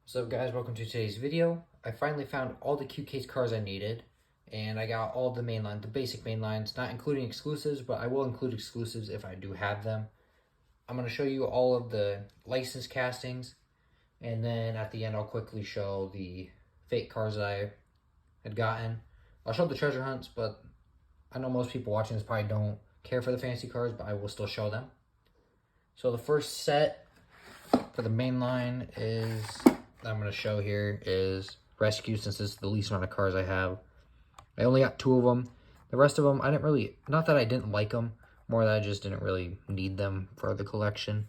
What's up guys, welcome to today's video. I finally found all the Q-Case cars I needed, and I got all the mainline, the basic mainlines, not including exclusives, but I will include exclusives if I do have them. I'm going to show you all of the licensed castings, and then at the end I'll quickly show the fake cars that I had gotten. I'll show the treasure hunts, but I know most people watching this probably don't care for the fancy cars, but I will still show them. So the first set for the mainline is I'm going to show here is Rescue, since this is the least amount of cars I have. I only got 2 of them. The rest of them, I didn't really, not that I didn't like them, more that I just didn't really need them for the collection.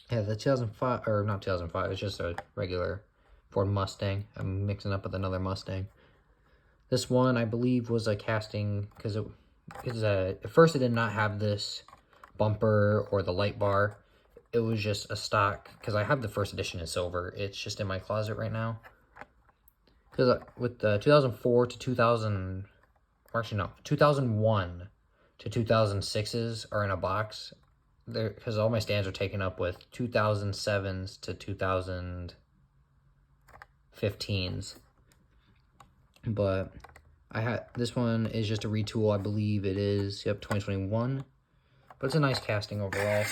Yeah, the 2005, or not 2005, it's just a regular Ford Mustang. I'm mixing up with another Mustang. This one, I believe, was a casting, because at first it did not have this bumper or the light bar. It was just a stock, because I have the first edition in silver. It's just in my closet right now. Because with the 2004 to 2000, or actually no, 2001 to 2006s are in a box. Because all my stands are taken up with 2007s to 2015s. But this one is just a retool, I believe it is. Yep, 2021. But it's a nice casting overall.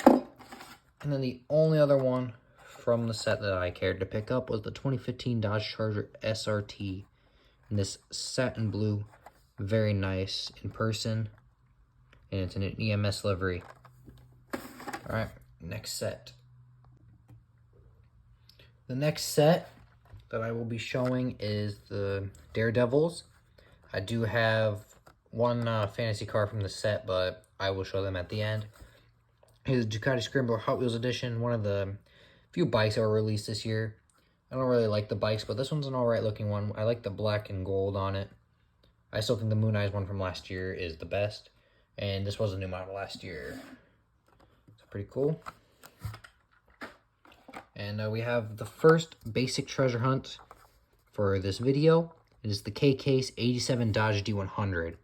And then the only other one from the set that I cared to pick up was the 2015 Dodge Charger SRT. In this satin blue, very nice in person. And it's in an EMS livery. Alright, next set. The next set that I will be showing is the Daredevils. I do have one fantasy car from the set, but I will show them at the end. Is Ducati Scrambler Hot Wheels Edition, one of the few bikes that were released this year. I don't really like the bikes, but this one's an alright looking one. I like the black and gold on it. I still think the Moon Eyes one from last year is the best. And this was a new model last year. It's pretty cool. And we have the first basic treasure hunt for this video. It is the K-Case 87 Dodge D100.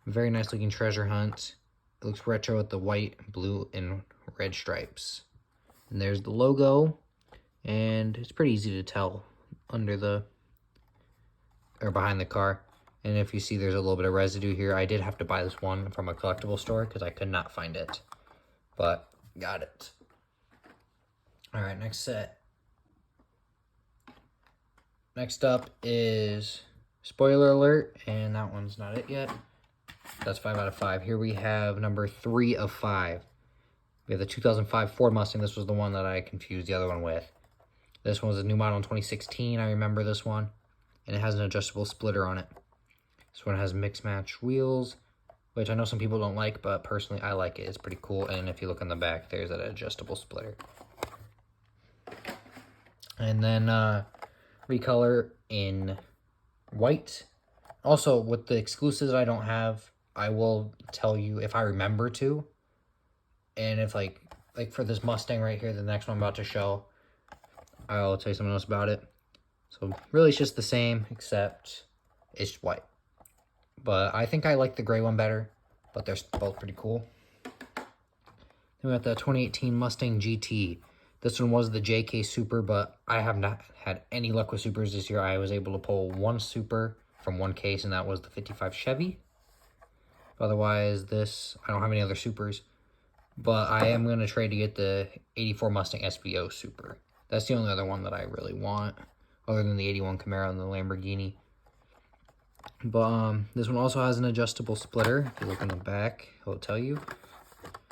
Very nice looking treasure hunt. It looks retro with the white, blue, and red stripes. And there's the logo, and it's pretty easy to tell under the, or behind the car. And if you see there's a little bit of residue here, I did have to buy this one from a collectible store because I could not find it, but got it. All right, next set. Next up is, spoiler alert, and that one's not it yet. That's 5 out of 5. Here we have number 3 of 5. We have the 2005 Ford Mustang. This was the one that I confused the other one with. This one was a new model in 2016. I remember this one. And it has an adjustable splitter on it. This one has mix match wheels, which I know some people don't like, but personally I like it. It's pretty cool. And if you look on the back, there's that adjustable splitter. And then recolor in white. Also, with the exclusives I don't have, I will tell you if I remember to. And if like for this Mustang right here, the next one I'm about to show, I'll tell you something else about it. So really it's just the same, except it's white. But I think I like the gray one better, but they're both pretty cool. Then we got the 2018 Mustang GT. This one was the JK Super, but I have not had any luck with Supers this year. I was able to pull one Super from one case, and that was the 55 Chevy. Otherwise, I don't have any other Supers. But I am going to trade to get the 84 Mustang SVO Super. That's the only other one that I really want, other than the 81 Camaro and the Lamborghini. But this one also has an adjustable splitter. If you look in the back, it'll tell you.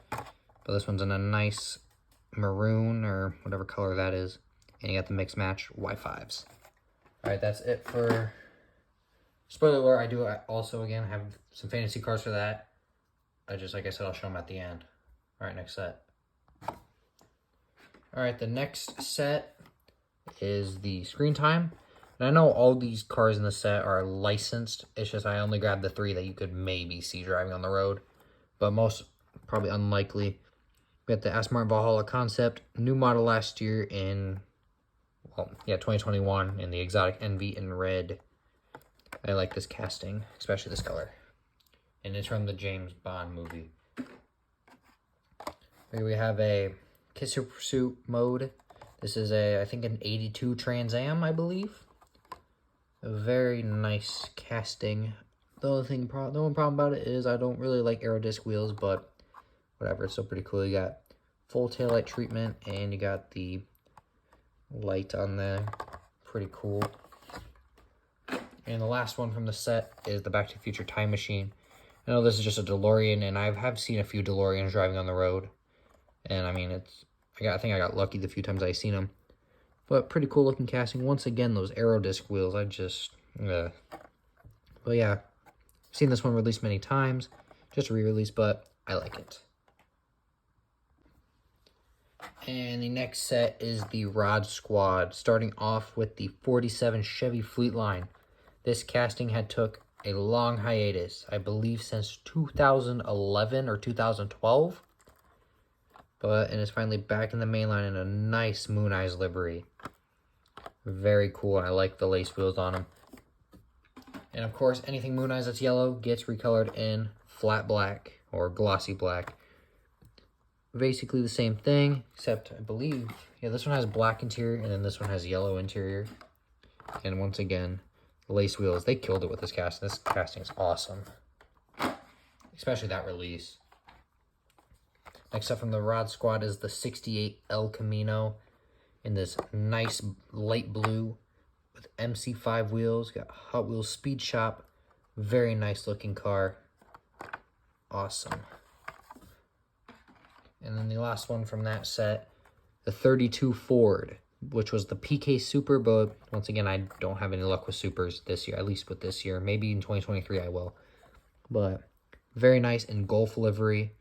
But this one's in a nice maroon, or whatever color that is. And you got the mix match Y5s. Alright, that's it for spoiler alert. I do also, again, have some fantasy cars for that. Like I said, I'll show them at the end. Alright, next set. Alright, the next set is the screen time. And I know all these cars in the set are licensed. It's just I only grabbed the 3 that you could maybe see driving on the road. But most, probably unlikely. We got the Aston Martin Valhalla Concept. New model last year in, well, yeah, 2021 in the exotic envy in red. I like this casting, especially this color. And it's from the James Bond movie. Here we have a Kiss Your Pursuit mode. This is I think an 82 Trans Am, I believe. A very nice casting. The only problem about it is I don't really like aero disc wheels, but whatever, it's still pretty cool. You got full taillight treatment, and you got the light on there. Pretty cool. And the last one from the set is the Back to the Future Time Machine. I know this is just a DeLorean, and I have seen a few DeLoreans driving on the road. And I mean, I think I got lucky the few times I seen them. But pretty cool looking casting. Once again, those aero disc wheels, but yeah, I've seen this one released many times. Just a re-release, but I like it. And the next set is the Rod Squad, starting off with the 47 Chevy Fleetline. This casting had took a long hiatus, I believe since 2011 or 2012. And it's finally back in the mainline in a nice Moon Eyes livery. Very cool, I like the lace wheels on them. And of course, anything Moon Eyes that's yellow gets recolored in flat black or glossy black. Basically the same thing, except I believe, yeah, this one has black interior and then this one has yellow interior. And once again, lace wheels, they killed it with this casting. This casting is awesome, especially that release. Next up from the Rod Squad is the 68 El Camino in this nice light blue with MC5 wheels. Got Hot Wheels Speed Shop. Very nice looking car. Awesome. And then the last one from that set, the 32 Ford, which was the PK Super, but once again, I don't have any luck with Supers this year, at least with this year. Maybe in 2023 I will. But very nice in Golf livery.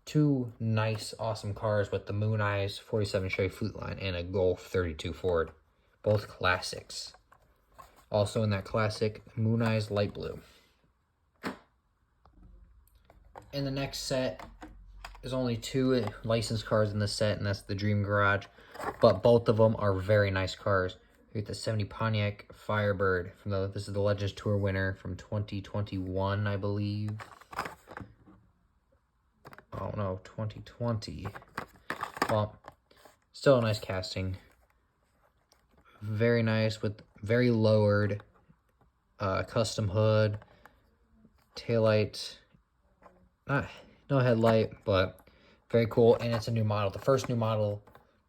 Two nice, awesome cars with the Moon Eyes 47 Chevy Fleetline and a Golf 32 Ford. Both classics. Also in that classic Moon Eyes light blue. In the next set, there's only two licensed cars in the set, and that's the Dream Garage. But both of them are very nice cars. You get the 70 Pontiac Firebird. This is the Legends Tour winner from 2021, I believe. Oh no, 2020. Well, still a nice casting. Very nice with very lowered custom hood, taillight, no headlight, but very cool. And it's a new model. The first new model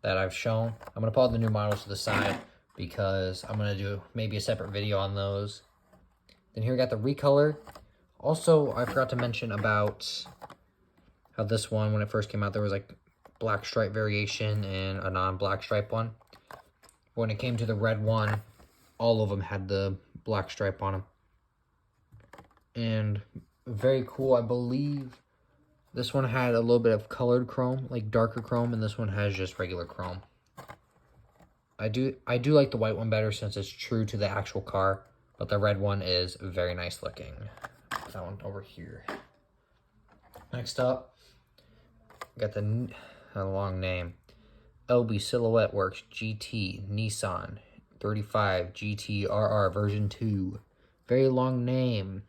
that I've shown. I'm going to pull the new models to the side because I'm going to do maybe a separate video on those. Then here we got the recolor. Also, I forgot to mention about how this one, when it first came out, there was like black stripe variation and a non-black stripe one. When it came to the red one, all of them had the black stripe on them. And very cool. I believe this one had a little bit of colored chrome, like darker chrome, and this one has just regular chrome. I do like the white one better since it's true to the actual car, but the red one is very nice looking. Put that one over here. Next up, got the long name. LB Silhouette Works GT Nissan 35 GTRR version 2. Very long name,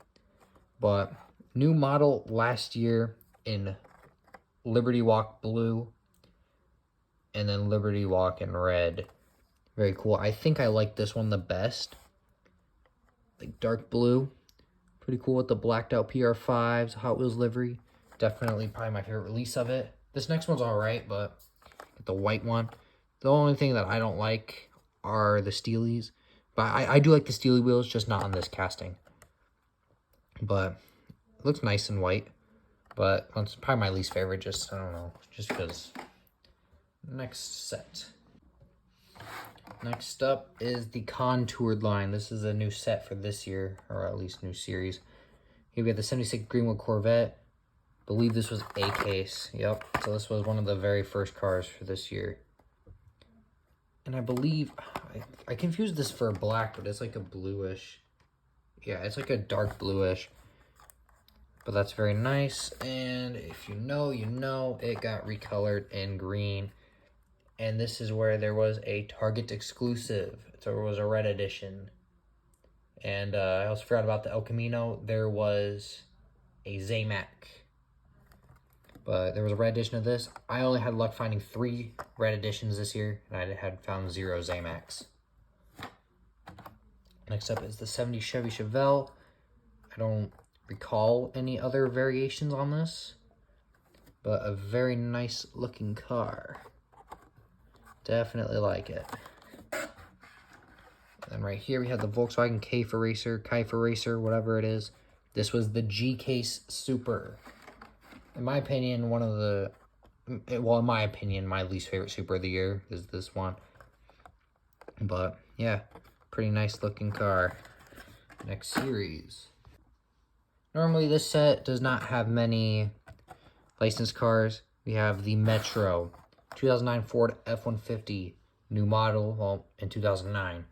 but new model last year in Liberty Walk blue and then Liberty Walk in red. Very cool. I think I like this one the best. Like dark blue. Pretty cool with the blacked out PR5s, Hot Wheels livery. Definitely probably my favorite release of it. This next one's alright, but the white one. The only thing that I don't like are the Steelies. But I do like the Steely wheels, just not on this casting. But it looks nice and white. But it's probably my least favorite, just, I don't know, just because. Next set. Next up is the Contoured line. This is a new set for this year, or at least new series. Here we have the 76 Greenwood Corvette. I believe this was a case. Yep. So this was one of the very first cars for this year. And I believe, I confused this for black, but it's like a bluish. Yeah, it's like a dark bluish. But that's very nice. And if you know, you know, it got recolored in green. And this is where there was a Target exclusive. So it was a red edition. And I also forgot about the El Camino. There was a Zamac. But there was a red edition of this. I only had luck finding 3 red editions this year, and I had found 0 Zamax. Next up is the 70 Chevy Chevelle. I don't recall any other variations on this, but a very nice looking car. Definitely like it. And right here we have the Volkswagen Keifer Racer, whatever it is. This was the G-Case Super. In my opinion, my least favorite Super of the year is this one. But yeah, pretty nice looking car. Next series. Normally this set does not have many licensed cars. We have the Metro 2009 Ford F-150, new model, well, in 2009.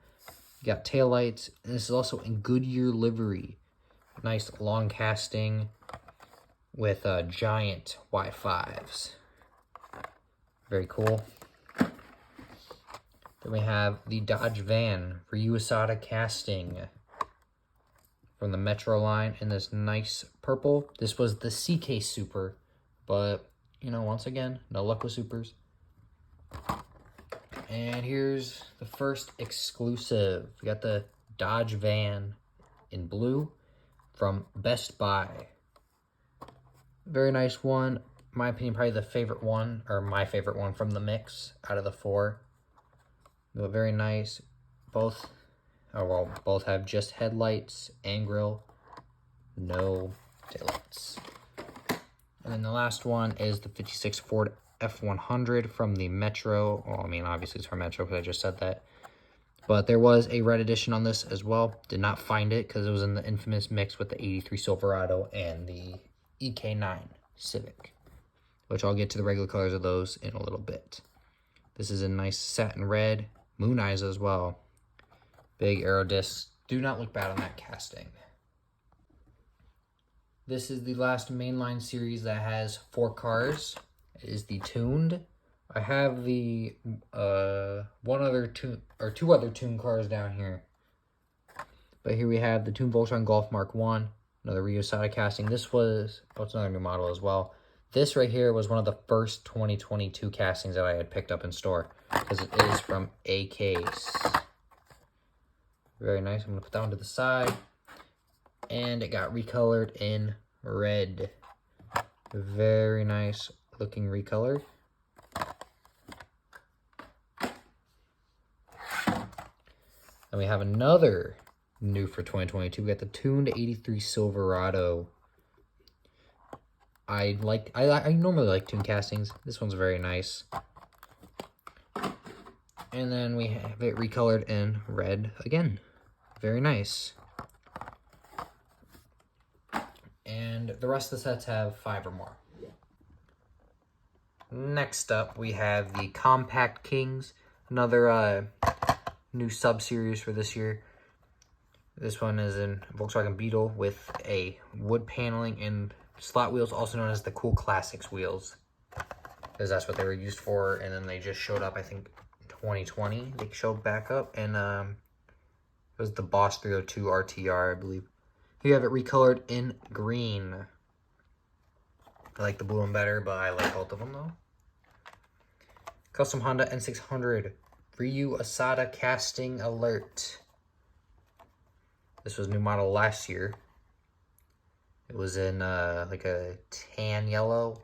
You got taillights, and this is also in Goodyear livery. Nice long casting with giant Y5s. Very cool. Then we have the Dodge Van Ryusada casting from the Metro line in this nice purple. This was the CK Super, but, you know, once again, no luck with Supers. And here's the first exclusive. We got the Dodge Van in blue from Best Buy. Very nice one. In my opinion, probably the favorite one, or my favorite one from the mix out of the 4. But very nice. Both have just headlights and grille, no taillights. And then the last one is the 56 Ford F100 from the Metro. Well, I mean, obviously it's from Metro because I just said that. But there was a red edition on this as well. Did not find it because it was in the infamous mix with the 83 Silverado and the EK9 Civic, which I'll get to the regular colors of those in a little bit. This is a nice satin red, moon eyes as well. Big aero discs. Do not look bad on that casting. This is the last mainline series that has 4 cars. It is the tuned. I have the two other tuned cars down here. But here we have the tuned Volkswagen Golf Mark 1, another Ryusada casting. This was, it's another new model as well. This right here was one of the first 2022 castings that I had picked up in store, because it is from A Case. Very nice. I'm going to put that one to the side. And it got recolored in red. Very nice looking recolor. And we have another new for 2022. We got the tuned 83 Silverado. I normally like tuned castings. This one's very nice. And then we have it recolored in red again. Very nice. And the rest of the sets have 5 or more. Next up, we have the Compact Kings. Another new sub-series for this year. This one is in Volkswagen Beetle with a wood paneling and slot wheels, also known as the Cool Classics wheels, because that's what they were used for. And then they just showed up, I think, 2020. They showed back up, and it was the Boss 302 RTR, I believe. Here you have it recolored in green. I like the blue one better, but I like both of them though. Custom Honda N600 Ryu Asada casting alert. This was new model last year. It was in like a tan yellow,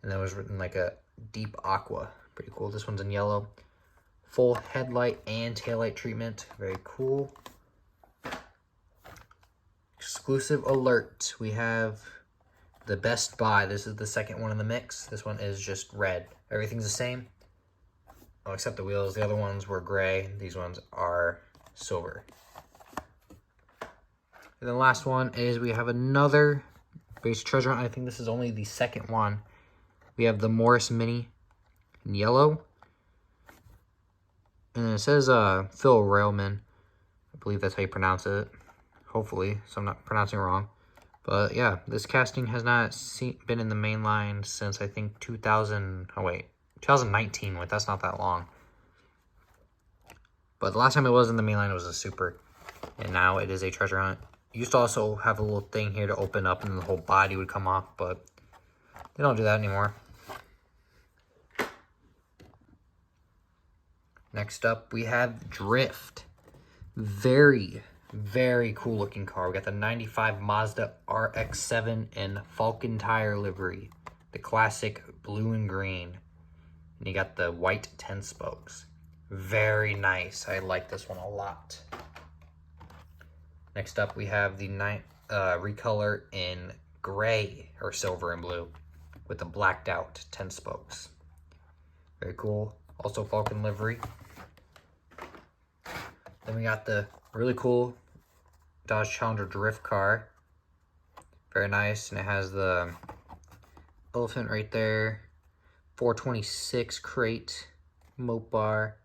and then it was written like a deep aqua. Pretty cool. This one's in yellow. Full headlight and taillight treatment. Very cool. Exclusive alert. We have the Best Buy. This is the second one in the mix. This one is just red. Everything's the same. Oh, except the wheels. The other ones were gray. These ones are silver. And the last one is we have another base treasure hunt. I think this is only the second one. We have the Morris Mini in yellow. And it says Phil Railman. I believe that's how you pronounce it. Hopefully, so I'm not pronouncing it wrong. But yeah, this casting has not been in the main line since I think 2019. Wait, that's not that long. But the last time it was in the main line, it was a Super. And now it is a treasure hunt. It used to also have a little thing here to open up and the whole body would come off. But They don't do that anymore. Next up, we have Drift. Very, very cool looking car. We got the 95 Mazda RX-7 in Falcon tire livery. The classic blue and green. And you got the white 10 spokes. Very nice. I like this one a lot. Next up, we have the recolor in gray, or silver and blue, with the blacked out 10 spokes. Very cool. Also Falcon livery. Then we got the really cool Dodge Challenger drift car. Very nice, and it has the elephant right there. 426 crate, moat bar,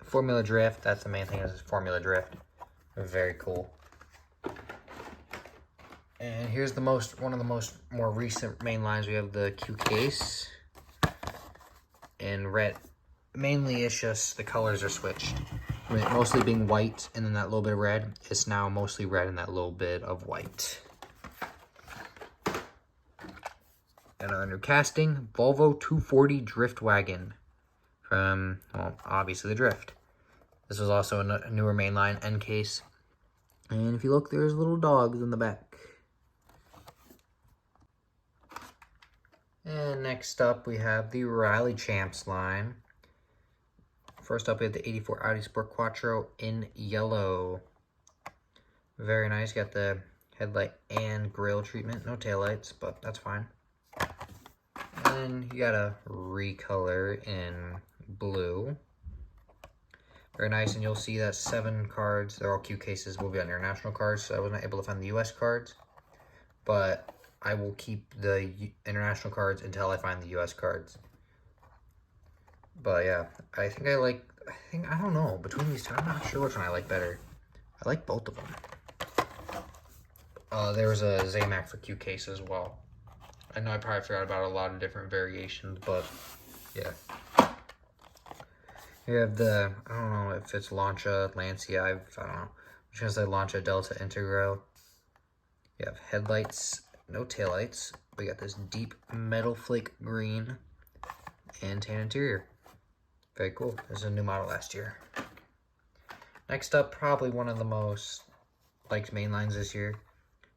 Formula Drift. That's the main thing, is Formula Drift. Very cool. And here's the one of the more recent main lines. We have the Q case in red. Mainly, it's just the colors are switched. Mostly being white and then that little bit of red. It's now mostly red and that little bit of white. Another new casting, Volvo 240 Drift Wagon from, well, obviously the Drift. This was also a newer mainline end case. And if you look, there's little dogs in the back. And next up, we have the Rally Champs line. First up, we have the 84 Audi Sport Quattro in yellow. Very nice. Got the headlight and grille treatment. No taillights, but that's fine. And you got a recolor in blue. Very nice, and you'll see that 7 cards, they're all Q cases, will be on international cards, so I was not able to find the US cards. But I will keep the international cards until I find the US cards. But yeah, I don't know, between these two, I'm not sure which one I like better. I like both of them. There was a Zamac for Q case as well. I know I probably forgot about a lot of different variations, but yeah. You have the, I don't know if it's Lancia, Lancia, I don't know. I'm just gonna say Lancia Delta Integral. You have headlights, no taillights. We got this deep metal flake green and tan interior. Very cool. This is a new model last year. Next up, probably one of the most liked main lines this year.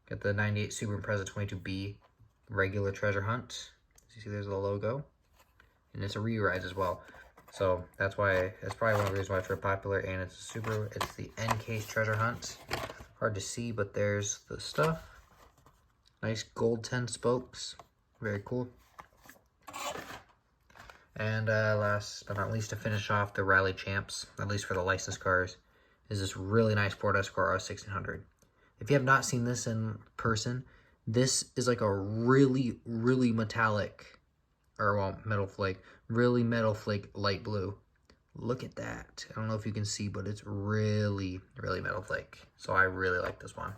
Got the 98 Subaru Impreza 22B regular treasure hunt. As you see, there's the logo. And it's a re-ride as well. So that's why, that's probably one of the reasons why it's very popular. And it's a Subaru, it's the N-Case treasure hunt. Hard to see, but there's the stuff. Nice gold 10 spokes. Very cool. And last but not least, to finish off the Rally Champs, at least for the licensed cars, is this really nice Ford Escort R1600. If you have not seen this in person, this is like a really, really metallic, or well, metal flake, really metal flake light blue. Look at that. I don't know if you can see, but it's really, really metal flake. So I really like this one.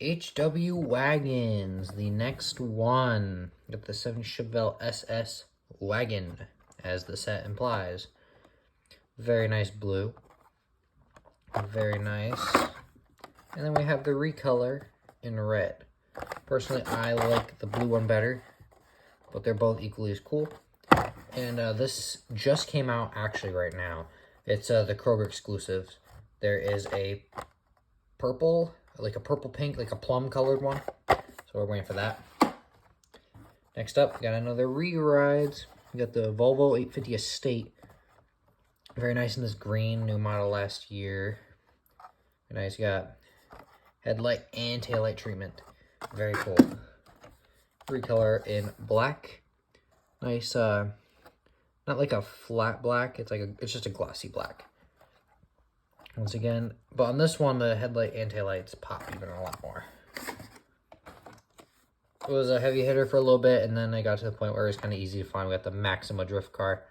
HW Wagons, the next one. Got the 7 Chevelle SS Wagon, as the set implies. Very nice blue. Very nice. And then we have the recolor in red. Personally, I like the blue one better, but they're both equally as cool. And this just came out actually right now. It's the Kroger exclusives. There is a purple, like a purple pink, like a plum colored one. So we're waiting for that. Next up, we got another re-rides. We got the Volvo 850 Estate. Very nice in this green, new model last year. Very nice, you got headlight and taillight treatment. Very cool. Recolor in black. Nice, not like a flat black, it's just a glossy black. Once again, but on this one, the headlight and taillights pop even a lot more. It was a heavy hitter for a little bit, and then I got to the point where it was kind of easy to find. We got the Maxima drift car.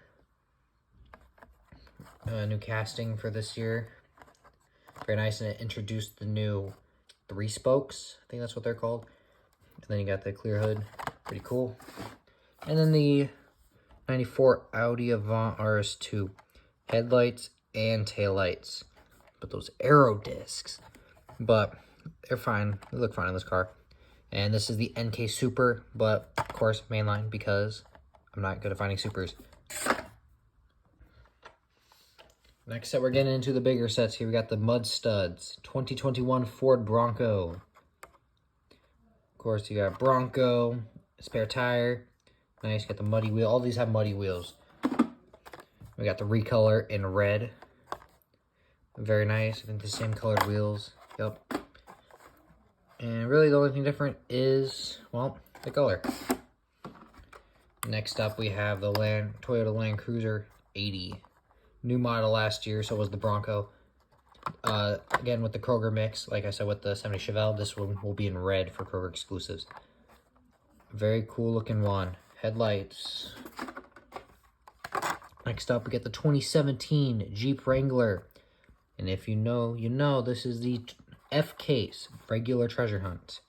New casting for this year. Very nice, and it introduced the new 3 spokes. I think that's what they're called. And then you got the clear hood. Pretty cool. And then the 94 Audi Avant RS2. Headlights and taillights. But those aero discs. But they're fine. They look fine in this car. And this is the NK Super, but of course mainline because I'm not good at finding supers. Next set, we're getting into the bigger sets here. We got the Mud Studs, 2021 Ford Bronco. Of course, you got Bronco, spare tire. Nice, got the muddy wheel. All these have muddy wheels. We got the recolor in red. Very nice. I think the same colored wheels. Yep. And really the only thing different is, well, the color. Next up, we have the Toyota Land Cruiser 80. New model last year, so was the Bronco. Again, with the Kroger mix, like I said, with the 70 Chevelle, this one will be in red for Kroger exclusives. Very cool looking one. Headlights. Next up, we get the 2017 Jeep Wrangler. And if you know, you know, this is the F-Case, regular treasure hunt.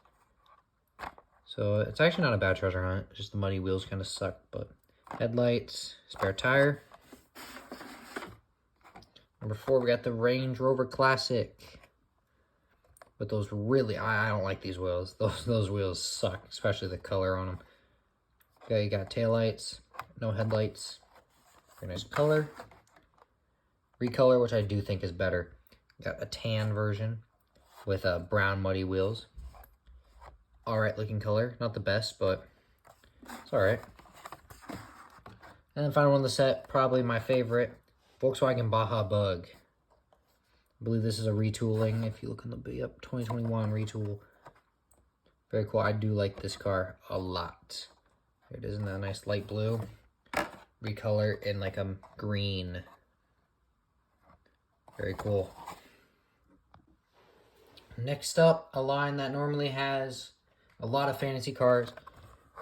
So it's actually not a bad treasure hunt, just the muddy wheels kind of suck, but headlights, spare tire. Number 4, we got the Range Rover Classic. With those really, I don't like these wheels. Those wheels suck, especially the color on them. Okay, you got taillights, no headlights. Very nice color. Recolor, which I do think is better. Got a tan version with brown muddy wheels. Alright looking color. Not the best, but it's alright. And then final one of the set, probably my favorite, Volkswagen Baja Bug. I believe this is a retooling. If you look in the B-up, 2021 retool. Very cool. I do like this car a lot. Here it is in that nice light blue. Recolor in like a green. Very cool. Next up, a line that normally has a lot of fantasy cars.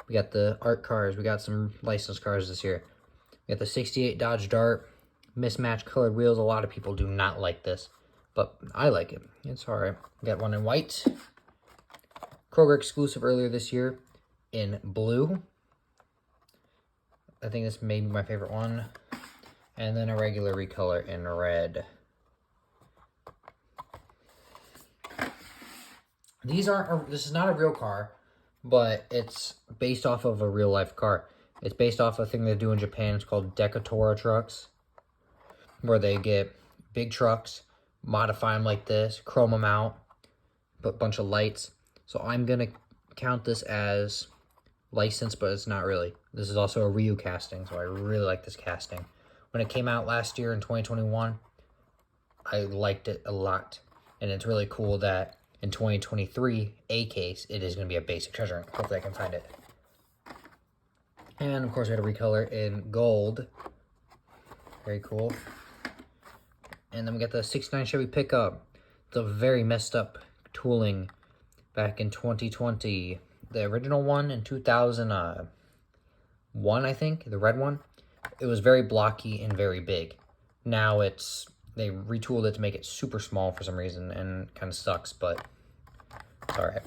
We got the art cars. We got some licensed cars this year. We got the 68 Dodge Dart. Mismatched colored wheels. A lot of people do not like this, but I like it. It's alright. We got one in white. Kroger exclusive earlier this year in blue. I think this may be my favorite one. And then a regular recolor in red. This is not a real car, but it's based off of a real life car. It's based off a thing they do in Japan. It's called Decatora trucks, where they get big trucks, modify them like this, chrome them out, put a bunch of lights. So I'm going to count this as licensed, but it's not really. This is also a Ryu casting, so I really like this casting. When it came out last year in 2021, I liked it a lot. And it's really cool that in 2023, A-Case, it is going to be a basic treasure hunt. Hopefully I can find it. And of course, we had a recolor in gold. Very cool. And then we got the 69 Chevy pickup. The very messed up tooling back in 2020. The original one in 2001, I think, the red one. It was very blocky and very big. Now they retooled it to make it super small for some reason and kind of sucks, but it's alright.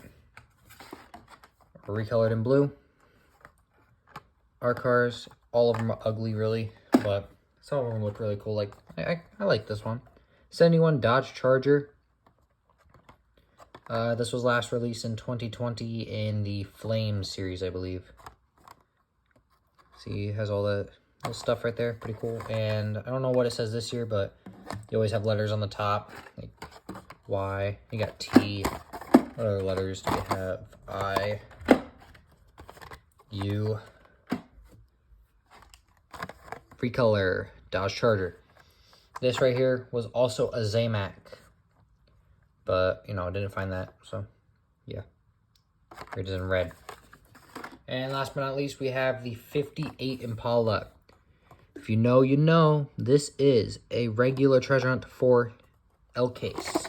Recolored in blue. Our cars, all of them are ugly really, but some of them look really cool. Like I like this one. 71 Dodge Charger. This was last released in 2020 in the Flame series, I believe. See, it has all that little stuff right there. Pretty cool. And I don't know what it says this year, but you always have letters on the top. Like Y. You got T. What other letters do you have? I. U. Recolor. Dodge Charger. This right here was also a Zamac. But, you know, I didn't find that. So, yeah. It is in red. And last but not least, we have the 58 Impala. If you know, you know. This is a regular treasure hunt for L-Case.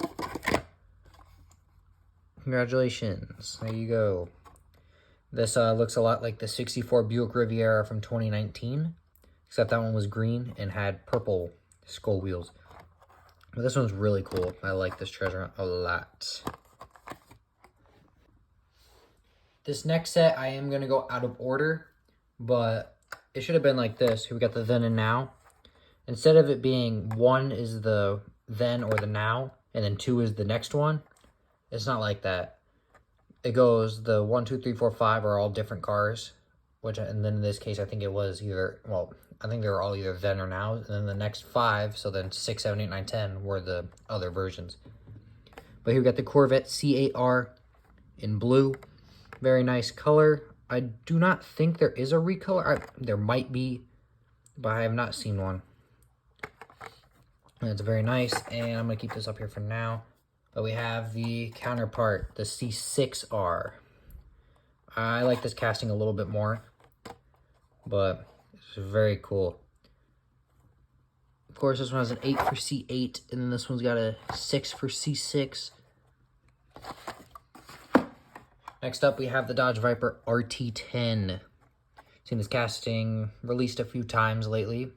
Congratulations. There you go. This looks a lot like the 64 Buick Riviera from 2019. Except that one was green and had purple skull wheels. But this one's really cool. I like this treasure hunt a lot. This next set, I am going to go out of order. But it should have been like this. We got the then and now. Instead of it being 1 is the then or the now, and then 2 is the next one, It's not like that. It goes, the 1, 2, 3, 4, 5 are all different cars, and then in this case, I think it was either, well, I think they were all either then or now, and then the next 5, so then 6, 7, 8, 9, 10 were the other versions. But here we got the Corvette C8R in blue. Very nice color. I do not think there is a recolor. There might be, but I have not seen one. And it's very nice, and I'm going to keep this up here for now. But we have the counterpart, the C6R. I like this casting a little bit more, but it's very cool. Of course, this one has an 8 for C8, and then this one's got a 6 for C6. Next up, we have the Dodge Viper RT10. Seen this casting released a few times lately.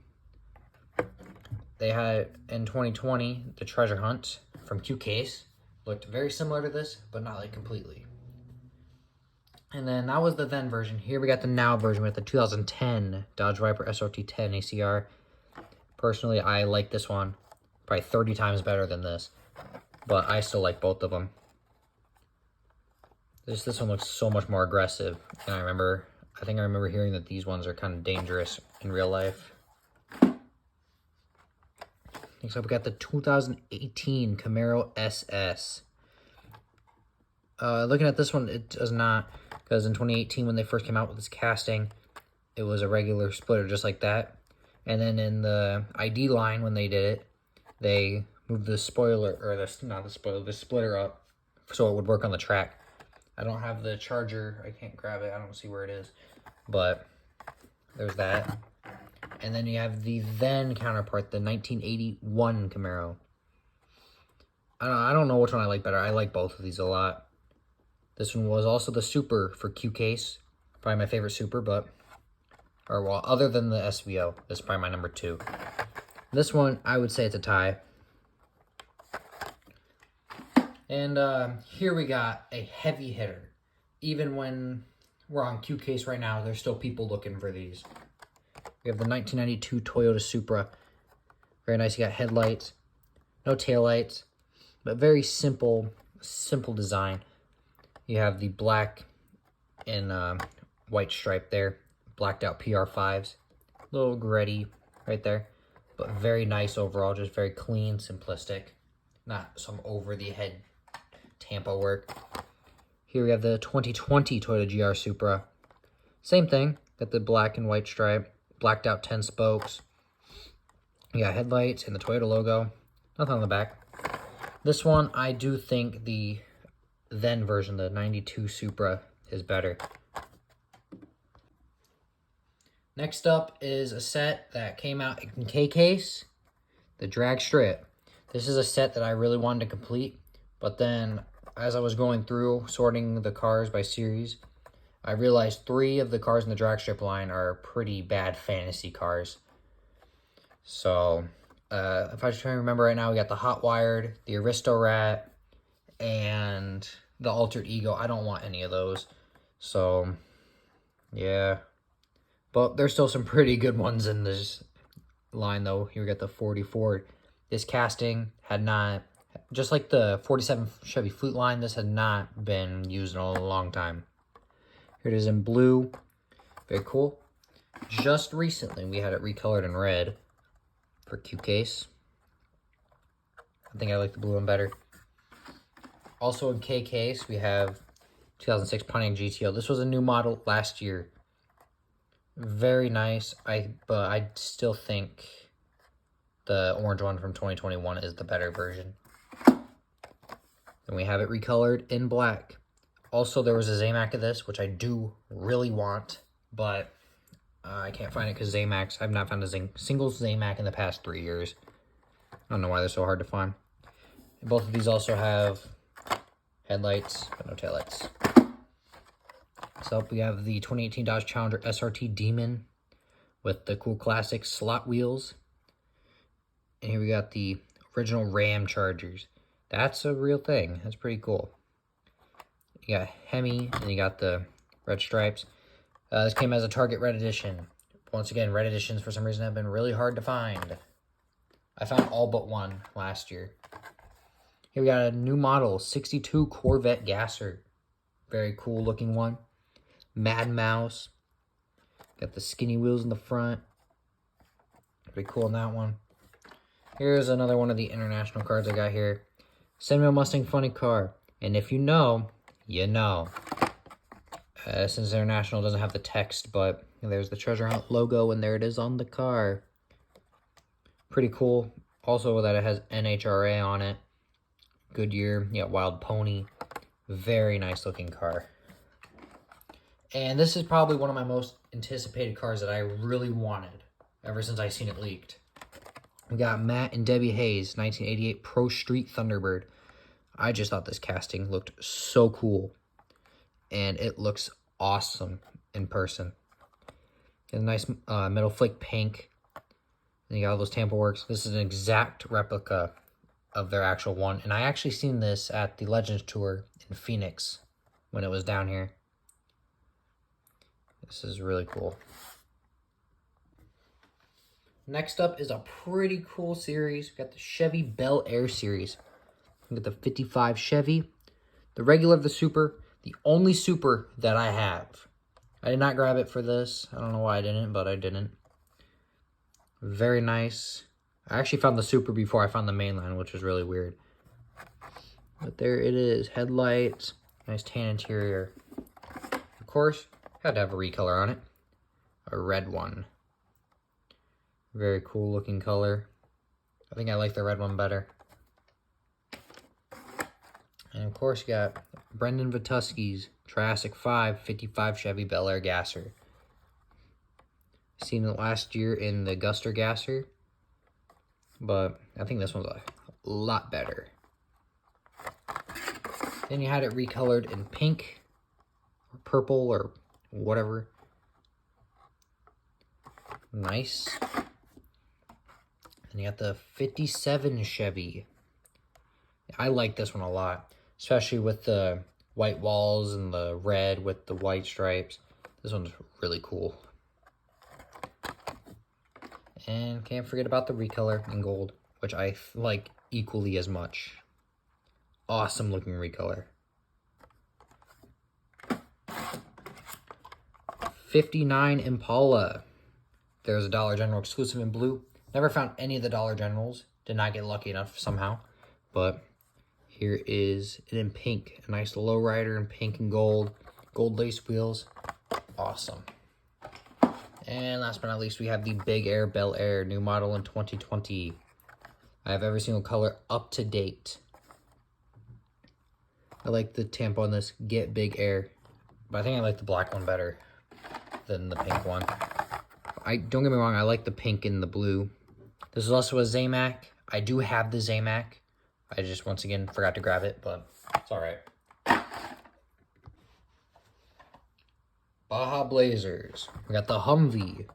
They had, in 2020, the Treasure Hunt from Q-Case. Looked very similar to this, but not like completely. And then that was the then version. Here we got the now version with the 2010 Dodge Viper SRT10 ACR. Personally, I like this one probably 30 times better than this, but I still like both of them. This one looks so much more aggressive, and I think I remember hearing that these ones are kind of dangerous in real life. Next up, we got the 2018 Camaro SS. Looking at this one, it does not, because in 2018 when they first came out with this casting, it was a regular splitter just like that. And then in the ID line, when they did it, they moved the spoiler, or the splitter up so it would work on the track. I don't have the charger. I can't grab it. I don't see where it is. But there's that. And then you have the then counterpart, the 1981 Camaro. I don't know which one I like better. I like both of these a lot. This one was also the Super for Q-Case. Probably my favorite Super, other than the SVO, this is probably my number 2. This one, I would say it's a tie. And here we got a heavy hitter. Even when we're on Q-Case right now, there's still people looking for these. We have the 1992 Toyota Supra. Very nice. You got headlights, no taillights, but very simple design. You have the black and white stripe there, blacked out PR5s. A little gritty right there, but very nice overall. Just very clean, simplistic. Not some over-the-head Tampa work. Here we have the 2020 Toyota GR Supra. Same thing. Got the black and white stripe, blacked out 10 spokes. You got headlights and the Toyota logo. Nothing on the back. This one, I do think the then version, the 92 Supra, is better. Next up is a set that came out in K-Case, the Drag Strip. This is a set that I really wanted to complete, but then as I was going through sorting the cars by series, I realized 3 of the cars in the Drag Strip line are pretty bad fantasy cars. So, if I try to remember right now, we got the Hot Wired, the Aristo Rat, and the Altered Ego. I don't want any of those. So, yeah. But there's still some pretty good ones in this line, though. Here we got the 40 Ford. This casting had not, just like the 47 Chevy Fleet line, this had not been used in a long time. Here it is in blue. Very cool. Just recently, we had it recolored in red for Q-Case. I think I like the blue one better. Also in K-Case, we have 2006 Pontiac GTO. This was a new model last year. Very nice, but I still think the orange one from 2021 is the better version. Then we have it recolored in black. Also, there was a Zamac of this, which I do really want, but I can't find it because Zamacs, I've not found a single Zamac in the past 3 years. I don't know why they're so hard to find. And both of these also have headlights, but no taillights. So we have the 2018 Dodge Challenger SRT Demon with the cool classic slot wheels. And here we got the original Ram Chargers. That's a real thing. That's pretty cool. You got Hemi, and you got the red stripes. This came as a Target Red Edition. Once again, Red Editions for some reason have been really hard to find. I found all but one last year. Here we got a new model, 62 Corvette Gasser. Very cool looking one. Mad Mouse. Got the skinny wheels in the front. Pretty cool in that one. Here's another one of the international cards I got here. Samuel Mustang Funny Car. And if you know, you know. Since international doesn't have the text, but there's the treasure hunt logo, and there it is on the car. Pretty cool. Also that it has NHRA on it. Goodyear, yeah, Wild Pony. Very nice looking car. And this is probably one of my most anticipated cars that I really wanted ever since I seen it leaked. We got Matt and Debbie Hayes, 1988 Pro Street Thunderbird. I just thought this casting looked so cool. And it looks awesome in person. Got a nice metal flake pink. And you got all those Tampa works. This is an exact replica of their actual one. And I actually seen this at the Legends Tour in Phoenix when it was down here. This is really cool. Next up is a pretty cool series. We got the Chevy Bel Air series. We got the 55 Chevy, the regular, the super, the only super that I have. I did not grab it for this. I don't know why I didn't, but I didn't. Very nice. I actually found the super before I found the mainline, which was really weird. But there it is. Headlights. Nice tan interior. Of course, had to have a recolor on it. A red one. Very cool looking color. I think I like the red one better. And of course, you got Brendan Vituski's Triassic 5 55 Chevy Bel Air Gasser. Seen it last year in the Guster Gasser, but I think this one's a lot better. Then you had it recolored in pink, or purple, or whatever. Nice. And you got the 57 Chevy. I like this one a lot, especially with the white walls and the red with the white stripes. This one's really cool. And can't forget about the recolor in gold, which I like equally as much. Awesome looking recolor. 59 Impala. There's a Dollar General exclusive in blue. Never found any of the Dollar Generals. Did not get lucky enough somehow. But here is it in pink. A nice lowrider in pink and gold. Gold lace wheels. Awesome. And last but not least, we have the Big Air Bel Air, new model in 2020. I have every single color up to date. I like the Tampa on this, Get Big Air. But I think I like the black one better than the pink one. Don't get me wrong, I like the pink and the blue. This is also a Zamac. I do have the Zamac. I just, once again, forgot to grab it, but it's alright. Baja Blazers. We got the Humvee.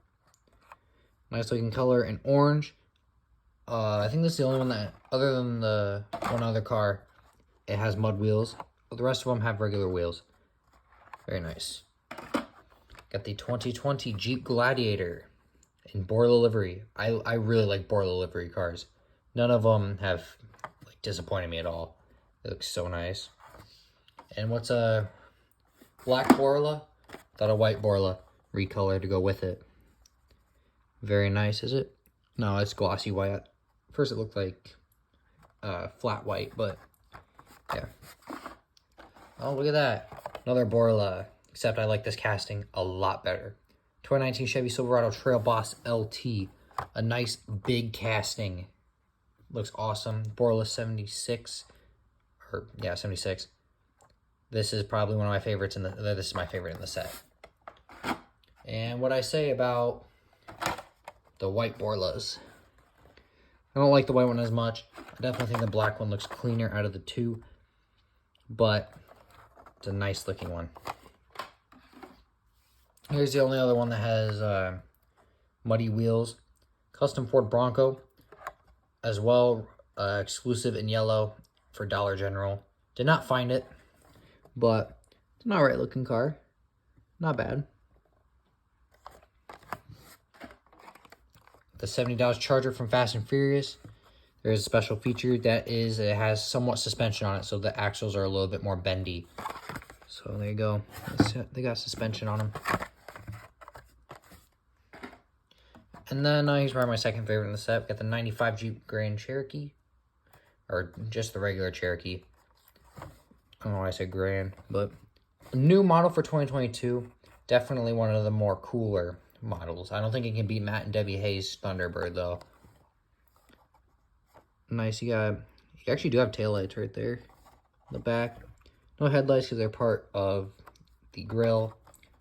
Nice looking color in orange. I think this is the only one that, other than the one other car, it has mud wheels. But the rest of them have regular wheels. Very nice. Got the 2020 Jeep Gladiator in Borla livery. I really like Borla livery cars. None of them have disappointed me at all. It looks so nice. And what's a black Borla? Thought a white Borla recolor to go with it. Very nice, is it? No, it's glossy white. First it looked like flat white, but yeah. Oh, look at that. Another Borla. Except I like this casting a lot better. 2019 Chevy Silverado Trail Boss LT. A nice big casting. Looks awesome. Borla 76. Or, yeah, 76. This is probably one of my favorites in the... This is my favorite in the set. And what I say about the white Borlas. I don't like the white one as much. I definitely think the black one looks cleaner out of the two. But it's a nice looking one. Here's the only other one that has muddy wheels. Custom Ford Bronco. As well, exclusive in yellow for Dollar General. Did not find it. But it's an alright looking car. Not bad. The $70 Charger from Fast and Furious. There's a special feature that is, it has somewhat suspension on it, so the axles are a little bit more bendy. So there you go. They got suspension on them. And then here's probably my second favorite in the set. We got the 95 Jeep Grand Cherokee. Or just the regular Cherokee. I don't know why I said Grand, but a new model for 2022. Definitely one of the more cooler models. I don't think it can beat Matt and Debbie Hayes' Thunderbird, though. Nice, you actually do have taillights right there in the back. No headlights because they're part of the grille,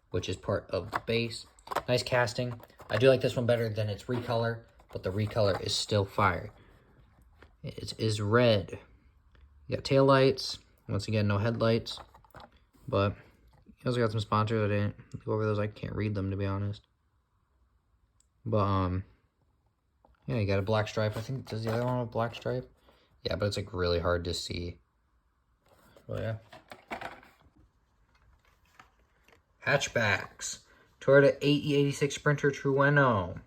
which is part of the base. Nice casting. I do like this one better than its recolor, but the recolor is still fire. It is red. You got taillights. Once again, no headlights. But you also got some sponsors. I didn't go over those. I can't read them, to be honest. But, yeah, you got a black stripe. I think, does the other one have a black stripe? Yeah, but it's, like, really hard to see. Well, yeah. Hatchbacks. Toyota AE86 Sprinter Trueno.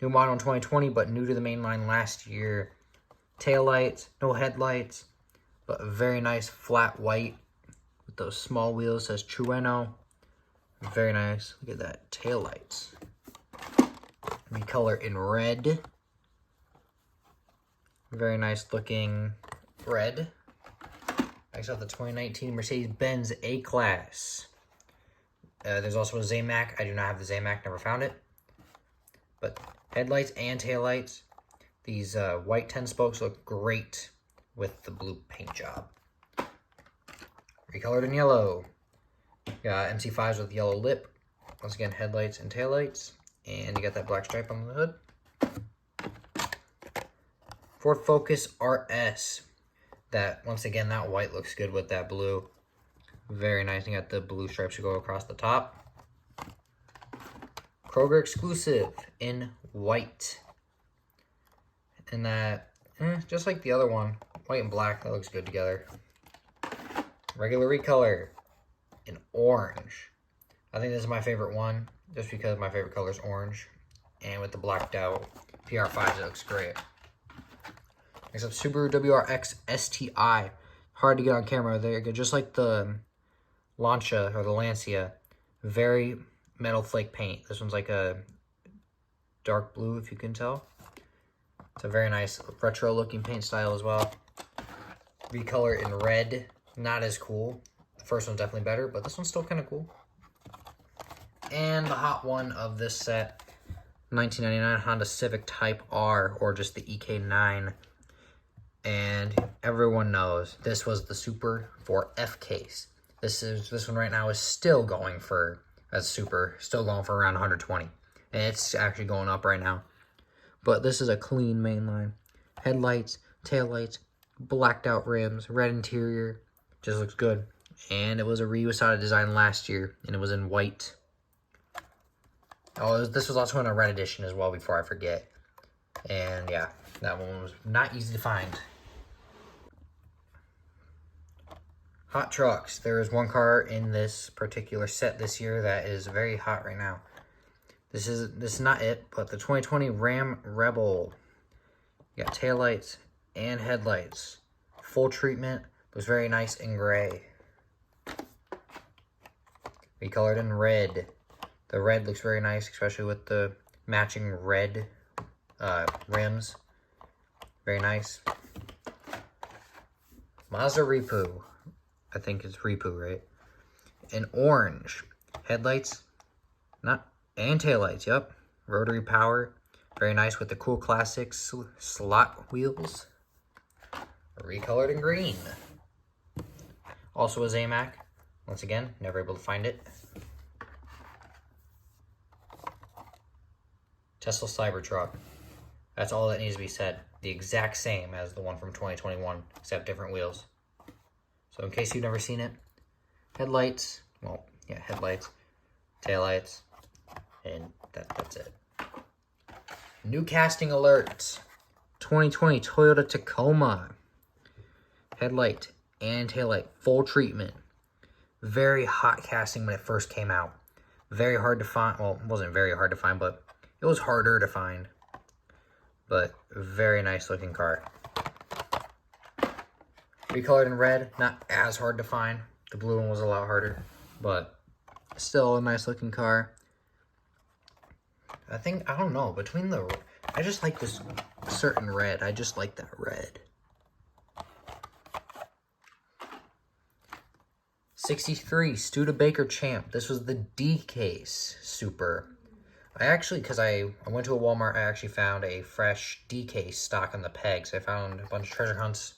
New model in 2020, but new to the mainline last year. Taillights, no headlights, but very nice flat white with those small wheels. Says Trueno. Very nice. Look at that. Taillights. Recolor in red. Very nice looking red. Next up, the 2019 Mercedes-Benz A-Class. There's also a Zamac. I do not have the Zamac, never found it. But headlights and taillights. These white 10 spokes look great with the blue paint job. Recolored in yellow. Got MC5s with yellow lip. Once again, headlights and taillights. And you got that black stripe on the hood. Ford Focus RS. Once again, that white looks good with that blue. Very nice. You got the blue stripes to go across the top. Kroger exclusive in white. And that, just like the other one, white and black, that looks good together. Regular recolor in orange. I think this is my favorite one, just because my favorite color is orange. And with the blacked out PR5s, it looks great. Next up, Subaru WRX STI. Hard to get on camera. They're good, just like the Lancia or the Lancia. Very metal flake paint. This one's like a dark blue, if you can tell. It's a very nice retro looking paint style as well. Recolor in red, not as cool. The first one's definitely better, but this one's still kind of cool. And the hot one of this set, 1999 Honda Civic Type R, or just the EK9. And everyone knows this was the Super 4F case. This one right now is still going for still going for around 120. And it's actually going up right now. But this is a clean mainline. Headlights, taillights, blacked out rims, red interior. Just looks good. And it was a reUSADA design last year, and it was in white. Oh, this was also in a red edition as well, before I forget. And yeah, that one was not easy to find. Hot trucks. There is one car in this particular set this year that is very hot right now. This is not it, but the 2020 Ram Rebel. You got taillights and headlights. Full treatment. Looks very nice in gray. Recolored in red. The red looks very nice, especially with the matching red rims. Very nice. Mazda Repo. I think it's Repo, right? In orange. Headlights. And taillights, yep. Rotary power. Very nice with the cool classic slot wheels. Recolored in green. Also a Zamac. Once again, never able to find it. Tesla Cybertruck. That's all that needs to be said. The exact same as the one from 2021, except different wheels. So in case you've never seen it, headlights, well, yeah, headlights, taillights, and that's it. New casting alert. 2020 Toyota Tacoma. Headlight and taillight, full treatment. Very hot casting when it first came out. Very hard to find. Well, it wasn't very hard to find, but it was harder to find. but very nice looking car. Recolored in red, not as hard to find. The blue one was a lot harder, but still a nice looking car. I don't know, I just like this certain red. I just like that red. 63, Studebaker Champ. This was the D-Case Super. Because I went to a Walmart, I actually found a fresh D-Case stock on the pegs. I found a bunch of treasure hunts,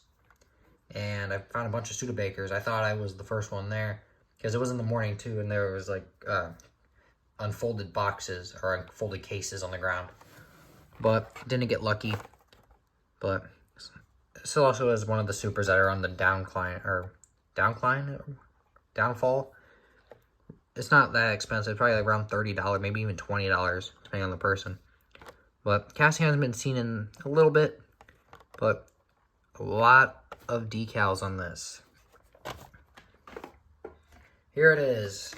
and I found a bunch of Studebakers. I thought I was the first one there, because it was in the morning too, and there was like unfolded boxes or unfolded cases on the ground. But didn't get lucky. But still also is one of the supers that are on the downfall. It's not that expensive, probably like around $30, maybe even $20, depending on the person. But casting hasn't been seen in a little bit, but a lot of decals on this. Here it is.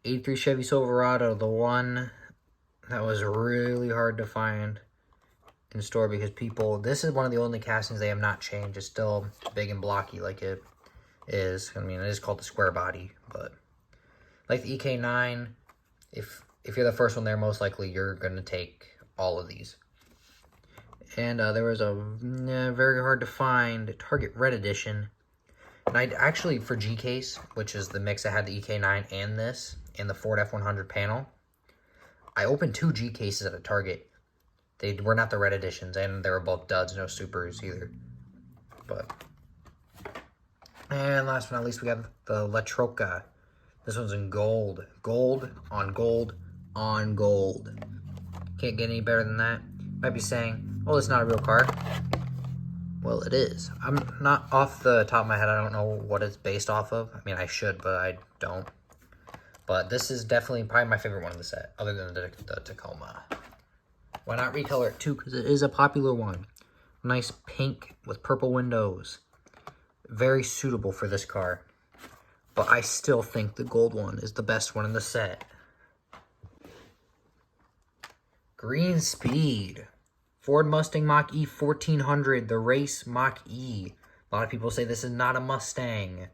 83 Chevy Silverado, the one that was really hard to find in store because this is one of the only castings they have not changed. It's still big and blocky like it is. I mean, it is called the square body, but like the EK9, if you're the first one there, most likely you're going to take all of these. And there was a very hard to find Target Red Edition. And I actually, for G-Case, which is the mix that had the EK9 and this, and the Ford F100 panel, I opened 2 G-Cases at a Target. They were not the red editions, and they were both duds, no supers either. And last but not least, we have the La Troca. This one's in gold. Gold on gold on gold. Can't get any better than that. Might be saying, oh, it's not a real car. Well, it is. I'm not off the top of my head. I don't know what it's based off of. I mean, I should, but I don't. But this is definitely probably my favorite one of the set, other than the Tacoma. Why not recolor it too? Because it is a popular one. Nice pink with purple windows. Very suitable for this car. But I still think the gold one is the best one in the set. Green Speed. Ford Mustang Mach-E 1400, the race Mach-E. A lot of people say this is not a Mustang.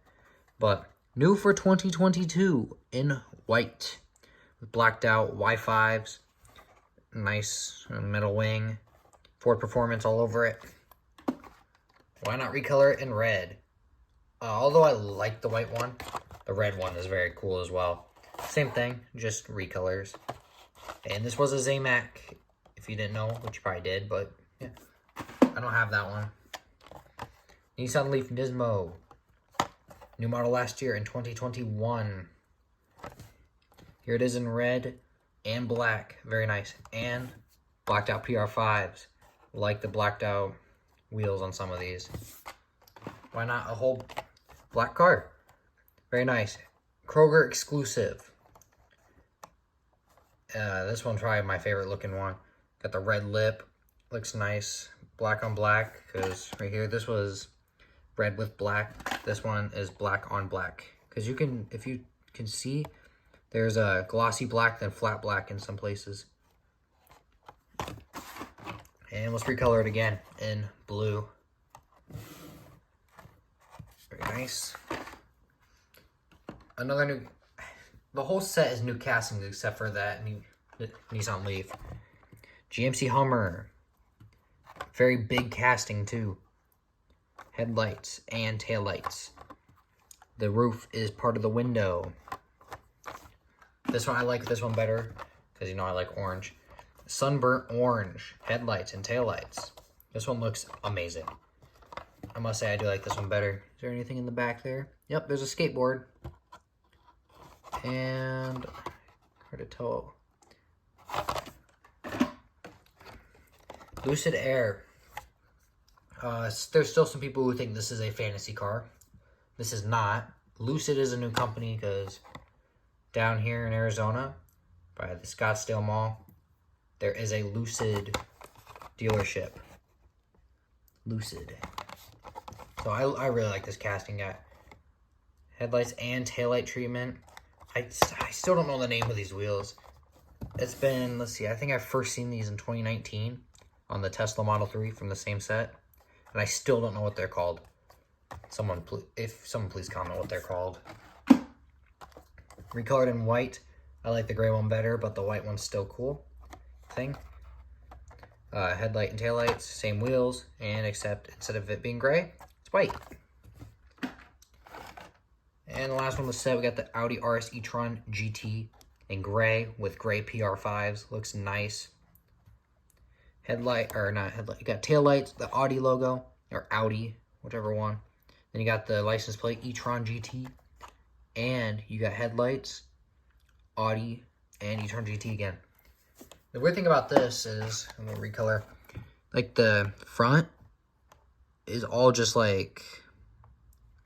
But new for 2022 in white. With blacked out Y5s. Nice metal wing. Ford Performance all over it. Why not recolor it in red? Although I like the white one, the red one is very cool as well. Same thing, just recolors. And this was a Zamac, if you didn't know, which you probably did, but yeah. I don't have that one. Nissan Leaf Nismo. New model last year in 2021. Here it is in red and black. Very nice. And blacked out PR5s. Like the blacked out wheels on some of these. Why not a whole black car? Very nice. Kroger exclusive. This one's probably my favorite looking one. Got the red lip. Looks nice. Black on black. Because right here, this was red with black. This one is black on black. Because you can, if you can see, there's a glossy black, then flat black in some places. And let's recolor it again in blue. Very nice. Another new... The whole set is new castings except for that new Nissan Leaf. GMC Hummer. Very big casting too. Headlights and taillights. The roof is part of the window. This one, I like this one better because, you know, I like orange. Sunburnt orange headlights and taillights. This one looks amazing. I must say I do like this one better. Is there anything in the back there? Yep, there's a skateboard. And hard to tell. Lucid Air. There's still some people who think this is a fantasy car. This is not. Lucid is a new company because down here in Arizona, by the Scottsdale Mall, there is a Lucid dealership. Lucid. So I really like this casting. Got headlights and taillight treatment. I still don't know the name of these wheels. It's been, let's see, I think I first seen these in 2019. on the Tesla Model 3 from the same set. And I still don't know what they're called. If someone please comment what they're called. Recolored in white. I like the gray one better, but the white one's still cool. Headlight and taillights, same wheels, and except instead of it being gray, it's white. And the last one was set, we got the Audi RS e-tron GT in gray with gray PR5s. Looks nice. You got taillights, the Audi logo, or Audi, whichever one. Then you got the license plate, e-tron GT. And you got headlights, Audi, and e-tron GT again. The weird thing about this is, I'm going to recolor, like the front is all just like,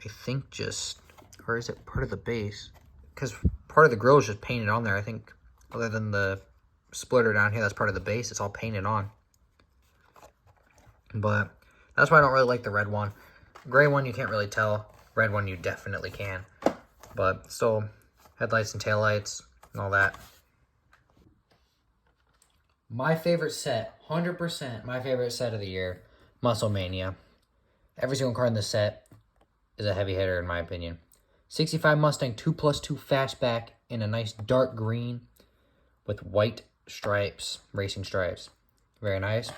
I think just, or is it part of the base? Because part of the grill is just painted on there. I think other than the splitter down here, that's part of the base. It's all painted on. But that's why I don't really like the red one. Gray one, you can't really tell. Red one, you definitely can. But still, headlights and taillights and all that. My favorite set, 100% my favorite set of the year, Muscle Mania. Every single car in this set is a heavy hitter in my opinion. 65 Mustang 2+2 fastback in a nice dark green with white stripes, racing stripes. Very nice.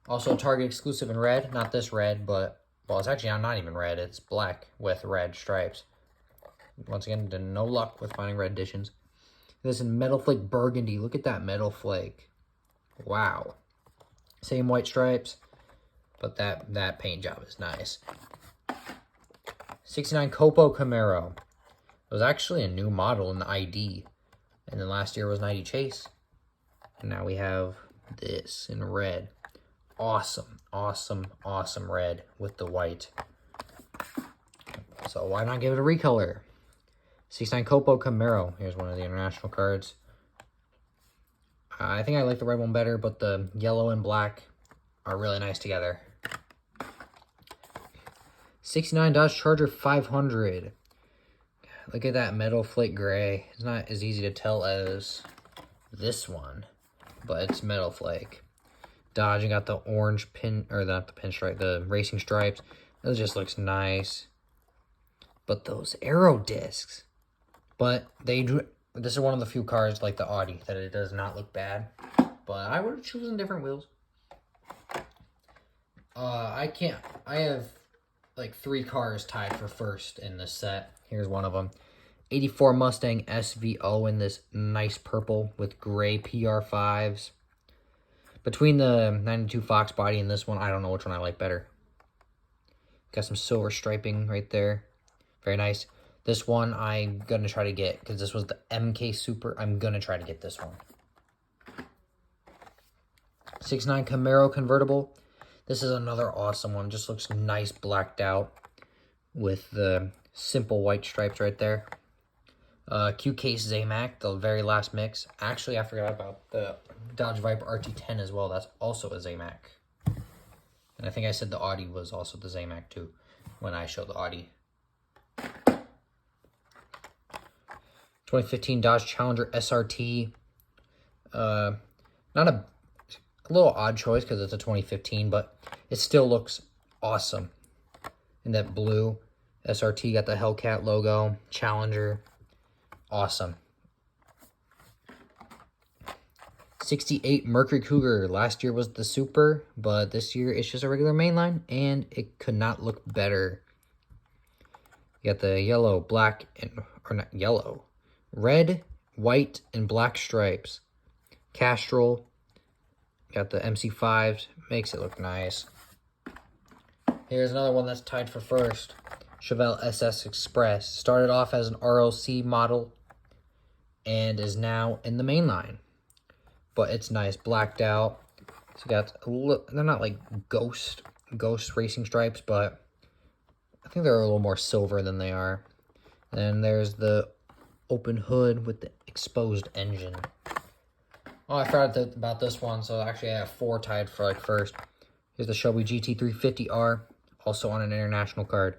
Also Target exclusive in red, not this red, but, well, it's actually not even red, it's black with red stripes. Once again, no luck with finding red editions. This is Metal Flake Burgundy. Look at that Metal Flake. Wow. Same white stripes, but that paint job is nice. 69 Copo Camaro. It was actually a new model in the ID. And then last year was an ID Chase. And now we have this in red. Awesome, awesome, awesome red with the white. So why not give it a recolor? 69 Copo Camaro. Here's one of the international cards. I think I like the red one better, but the yellow and black are really nice together. 69 Dodge Charger 500. Look at that Metal Flake gray. It's not as easy to tell as this one, but it's Metal Flake. Dodge, you got the orange pin, or not the pinstripe, the racing stripes. It just looks nice. But those aero discs. But they do. This is one of the few cars like the Audi that it does not look bad. But I would have chosen different wheels. I have like 3 cars tied for first in this set. Here's one of them. 84 Mustang SVO in this nice purple with gray PR5s. Between the 92 Fox body and this one, I don't know which one I like better. Got some silver striping right there. Very nice. This one I'm going to try to get, because this was the MK Super. I'm going to try to get this one. 69 Camaro convertible. This is another awesome one. Just looks nice blacked out with the simple white stripes right there. Q Case Zamac, the very last mix. Actually, I forgot about the Dodge Viper RT10 as well. That's also a Zamac. And I think I said the Audi was also the Zamac too when I showed the Audi. 2015 Dodge Challenger SRT. Not a little odd choice because it's a 2015, but it still looks awesome. In that blue SRT, got the Hellcat logo, Challenger. Awesome. 68 Mercury Cougar. Last year was the Super, but this year it's just a regular mainline, and it could not look better. You got the yellow, black, and, or not yellow, red, white, and black stripes. Castrol. Got the MC5s. Makes it look nice. Here's another one that's tied for first. Chevelle SS Express. Started off as an ROC model and is now in the mainline. But it's nice, blacked out. So you got a little, they're not like ghost racing stripes, but I think they're a little more silver than they are. And there's the open hood with the exposed engine. Oh, I forgot about this one, so actually I have 4 tied for like first. Here's the Shelby GT350R, also on an international card.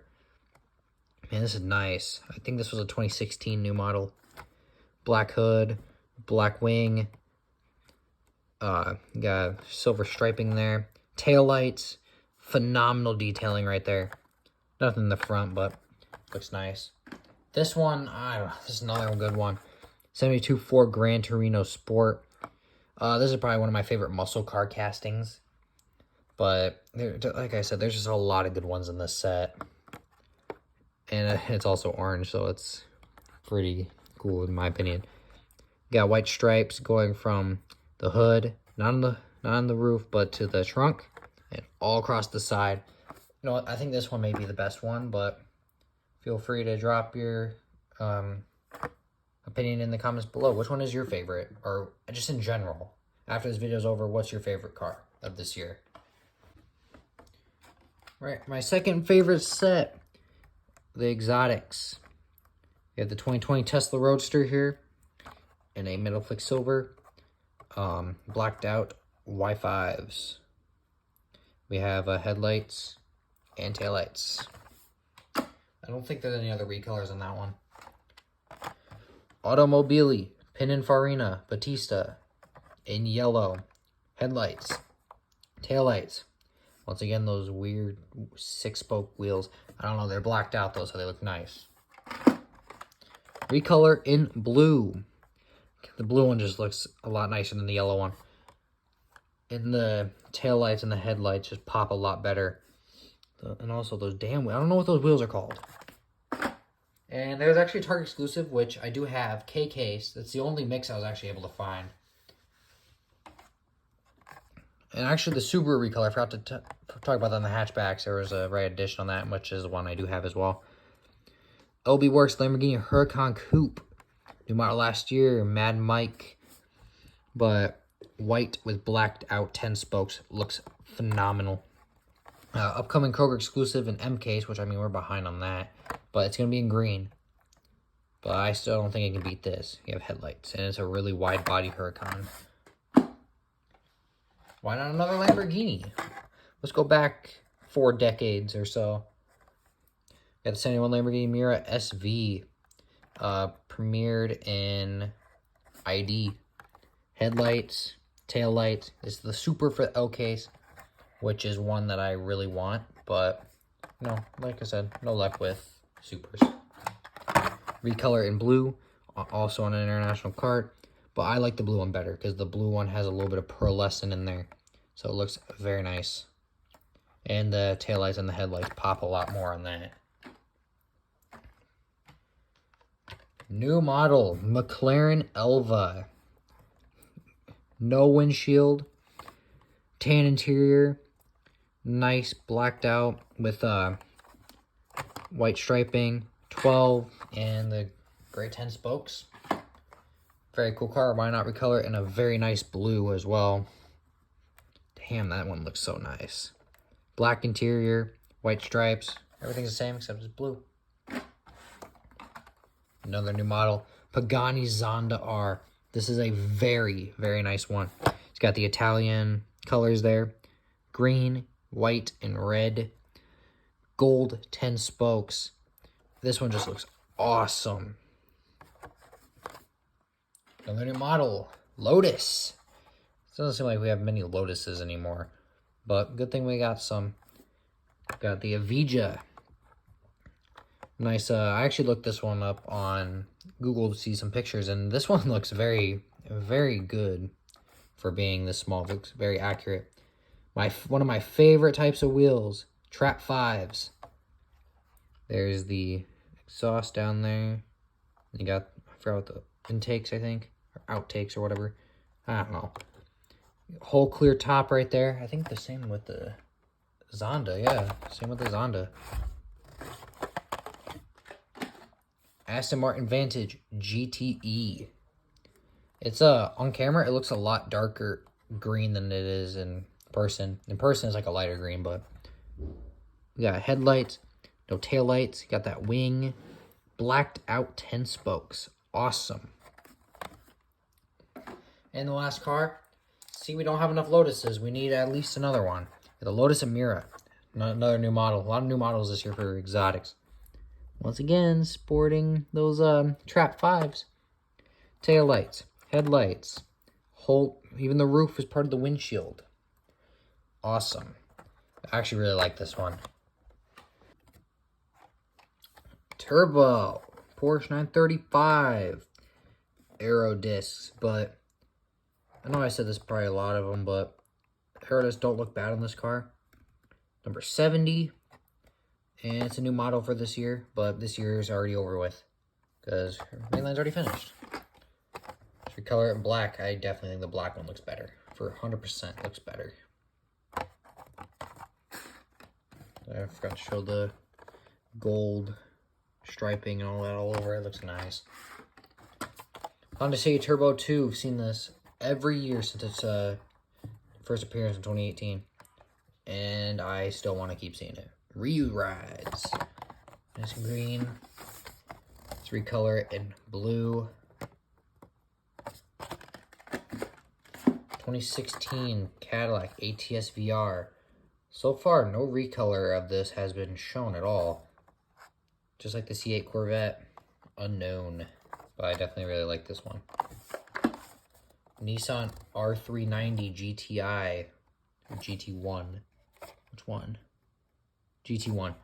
Man, this is nice. I think this was a 2016 new model. Black hood, black wing, Got silver striping there. Tail lights. Phenomenal detailing right there. Nothing in the front, but looks nice. This one, I don't know. This is another good one. 72 Ford Gran Torino Sport. This is probably one of my favorite muscle car castings. But, like I said, there's just a lot of good ones in this set. And it's also orange, so it's pretty cool in my opinion. Got white stripes going from the hood, not on the roof, but to the trunk, and all across the side. You know what? I think this one may be the best one, but feel free to drop your opinion in the comments below. Which one is your favorite, or just in general? After this video is over, what's your favorite car of this year? Right, my second favorite set, the exotics. We have the 2020 Tesla Roadster here in a metal flick silver, blacked out Y5s. We have headlights and taillights. I don't think there's any other recolors on that one. Automobili, Pininfarina, Batista in yellow. Headlights, taillights. Once again, those weird 6-spoke wheels. I don't know, they're blacked out though, so they look nice. Recolor in blue. The blue one just looks a lot nicer than the yellow one. And the taillights and the headlights just pop a lot better. And also those damn wheels. I don't know what those wheels are called. And there's actually a Target exclusive, which I do have, K-Case. That's the only mix I was actually able to find. And actually the Subaru recolor, I forgot to talk about that in the hatchbacks. There was a rare edition on that, which is one I do have as well. LB Works Lamborghini Huracan Coupe. New model last year, Mad Mike. But white with blacked out 10 spokes. Looks phenomenal. Upcoming Kroger exclusive in M case, which I mean we're behind on that. But it's going to be in green. But I still don't think it can beat this. You have headlights. And it's a really wide body Huracan. Why not another Lamborghini? Let's go back 4 decades or so. Got the 71 Lamborghini Miura SV. Premiered in ID. Headlights, taillights. This is the Super for L case, which is one that I really want. But, no, like I said, no luck with Supers. Recolor in blue. Also on an international cart. But I like the blue one better because the blue one has a little bit of pearlescent in there. So it looks very nice. And the taillights and the headlights pop a lot more on that. New model, McLaren Elva. No windshield. Tan interior. Nice blacked out with white striping. 12 and the gray 10 spokes. Very cool car. Why not recolor it in a very nice blue as well? Damn, that one looks so nice. Black interior, white stripes. Everything's the same except it's blue. Another new model, Pagani Zonda R. This is a very, very nice one. It's got the Italian colors there. Green, white, and red. Gold 10 spokes. This one just looks awesome. Another new model, Lotus. It doesn't seem like we have many Lotuses anymore. But good thing we got some. Got the Avija. Nice. I actually looked this one up on Google to see some pictures. And this one looks very, very good for being this small. It looks very accurate. One of my favorite types of wheels. Trap 5s. There's the exhaust down there. You got, I forgot what the intakes, I think. Or outtakes or whatever. I don't know. Whole clear top right there. I think the same with the Zonda. Yeah, same with the Zonda. Aston Martin Vantage GTE. It's on camera it looks a lot darker green than it is in person. In person it's like a lighter green, but we got headlights, no tail lights, got that wing, blacked out 10 spokes. Awesome. And the last car. See, we don't have enough Lotuses. We need at least another one. The Lotus Emira. Another new model. A lot of new models this year for exotics. Once again, sporting those Trap 5s. Tail lights, headlights, whole Even the roof is part of the windshield. Awesome. I actually really like this one. Turbo Porsche 935 Aero discs, but I know I said this probably a lot of them, but Aero discs don't look bad on this car. Number 70, and it's a new model for this year, but this year is already over with because mainline's already finished. If we color it in black, I definitely think the black one looks better. For 100% looks better. I forgot to show the gold striping and all that all over. It looks nice. Honda City Turbo 2. I've seen this every year since its first appearance in 2018. And I still want to keep seeing it. Ryu rides. Nice and green. Let's recolor it in blue. 2016 Cadillac ATS VR. So far, no recolor of this has been shown at all. Just like the C8 Corvette, unknown. But I definitely really like this one. Nissan R390 GTI, or GT1. Which one? GT1.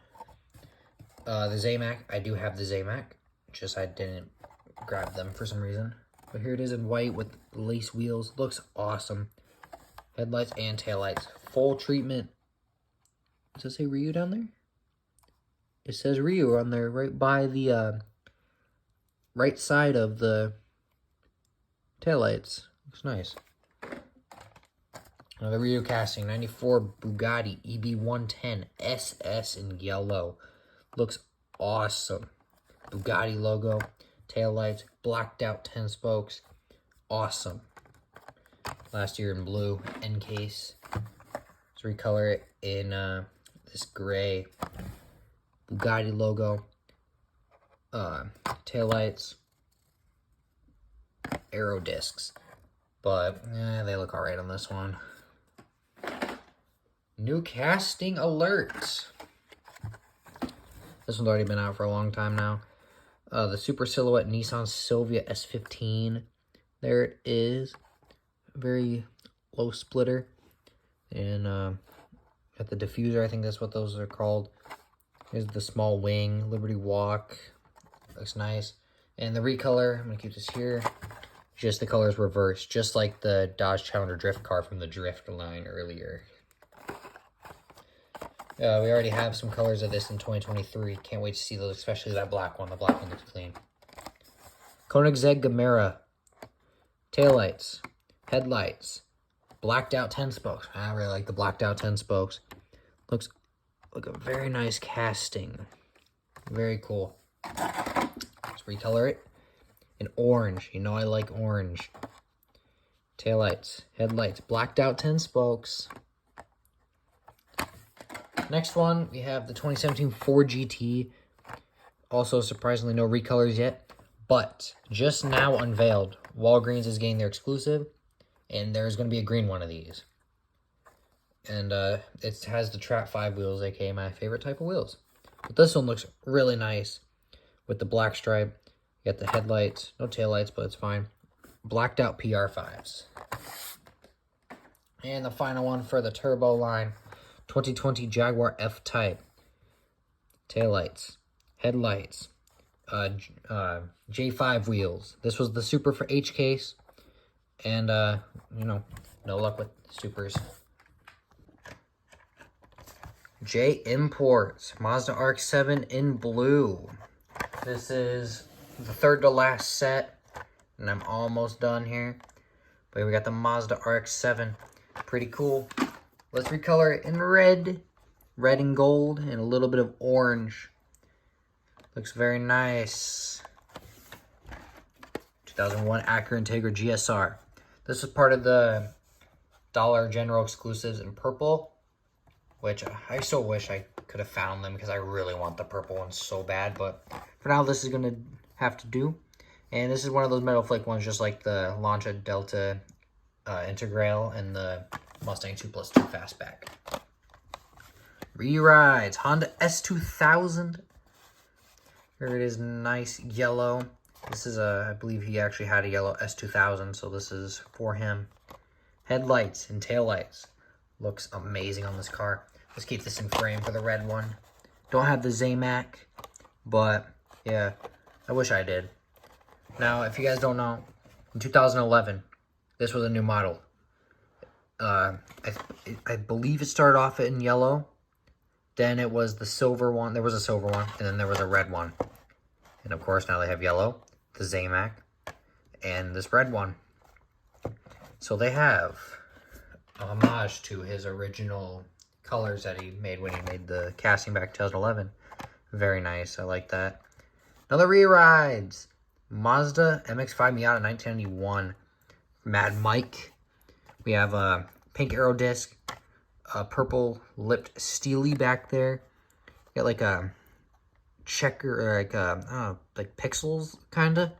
The Zamac, I do have the Zamac. Just I didn't grab them for some reason. But here it is in white with lace wheels. Looks awesome. Headlights and taillights. Full treatment. Does it say Ryu down there? It says Ryu on there right by the right side of the taillights. Looks nice. Another Ryu casting. 94 Bugatti EB110 SS in yellow. Looks awesome. Bugatti logo. Taillights. Blacked out 10 spokes. Awesome. Last year in blue. End case. Let's recolor it in this gray. Bugatti logo. Taillights. Aero discs. But they look alright on this one. New casting alert. This one's already been out for a long time now. The Super Silhouette Nissan Silvia S15. There it is. Very low splitter. And at the diffuser, I think that's what those are called. Here's the small wing, Liberty Walk. Looks nice. And the recolor, I'm going to keep this here. Just the colors reversed, just like the Dodge Challenger drift car from the drift line earlier. We already have some colors of this in 2023. Can't wait to see those, especially that black one. The black one looks clean. Koenigsegg Gamera. Taillights. Headlights. Blacked out 10 spokes. I really like the blacked out 10 spokes. Looks like a very nice casting. Very cool. Let's recolor it in orange. You know I like orange. Taillights. Headlights. Blacked out 10 spokes. Next one, we have the 2017 Ford GT. Also, surprisingly, no recolors yet. But just now unveiled, Walgreens is getting their exclusive. And there's going to be a green one of these. And it has the Trap 5 wheels, aka my favorite type of wheels. But this one looks really nice with the black stripe. You got the headlights, no taillights, but it's fine. Blacked out PR5s. And the final one for the turbo line, 2020 Jaguar F-Type. Taillights, headlights, J5 wheels. This was the Super for H case. And, you know, no luck with supers. J Imports, Mazda RX-7 in blue. This is the third to last set, and I'm almost done here. But we got the Mazda RX-7. Pretty cool. Let's recolor it in red. Red and gold, and a little bit of orange. Looks very nice. 2001 Acura Integra GSR. This is part of the Dollar General exclusives in purple, which I still wish I could have found them because I really want the purple one so bad. But for now, this is going to have to do. And this is one of those metal flake ones, just like the Lancia Delta Integral and the Mustang 2+2 Fastback. Re-rides, Honda S2000. Here it is, nice yellow. This is I believe he actually had a yellow S2000, so this is for him. Headlights and taillights. Looks amazing on this car. Let's keep this in frame for the red one. Don't have the Zamac, but yeah, I wish I did. Now, if you guys don't know, in 2011, this was a new model. I believe it started off in yellow. Then it was the silver one. There was a silver one, and then there was a red one. And of course, now they have yellow, the Zamac, and this red one. So they have a homage to his original colors that he made when he made the casting back in 2011. Very nice. I like that. Another re-rides. Mazda MX-5 Miata 1991. Mad Mike. We have a pink aero disc. A purple lipped Steely back there. Got like a checker, or like I don't know, like pixels kinda.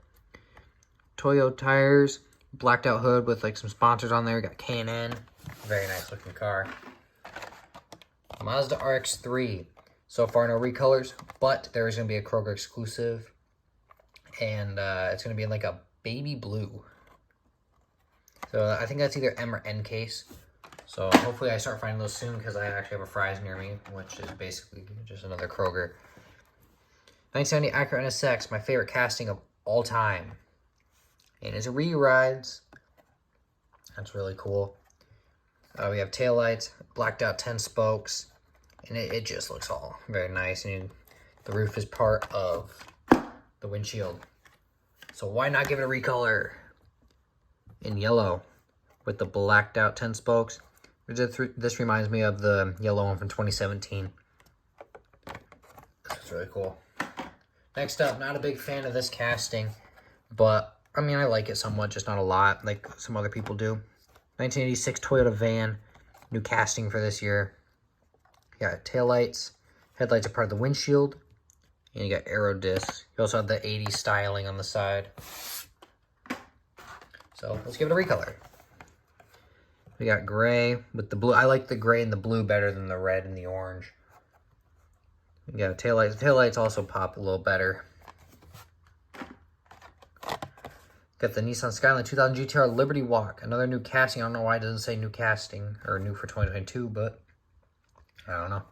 Toyo tires, blacked out hood with like some sponsors on there. Got K&N, very nice looking car. Mazda RX-3. So far no recolors, but there is gonna be a Kroger exclusive, and it's gonna be in like a baby blue. So I think that's either M or N case. So hopefully I start finding those soon, because I actually have a Fry's near me, which is basically just another Kroger. 1970 Acura NSX, my favorite casting of all time. And it's a re-rides. That's really cool. We have taillights, blacked out 10 spokes, and it just looks all very nice. And the roof is part of the windshield. So why not give it a recolor in yellow with the blacked out 10 spokes? This reminds me of the yellow one from 2017. This is really cool. Next up, not a big fan of this casting, but I mean, I like it somewhat, just not a lot, like some other people do. 1986 Toyota van, new casting for this year. You got taillights, headlights are part of the windshield, and you got aero discs. You also have the 80s styling on the side. So let's give it a recolor. We got gray with the blue. I like the gray and the blue better than the red and the orange. We got taillights. Taillights also pop a little better. Got the Nissan Skyline 2000 GTR Liberty Walk. Another new casting. I don't know why it doesn't say new casting or new for 2022, but I don't know.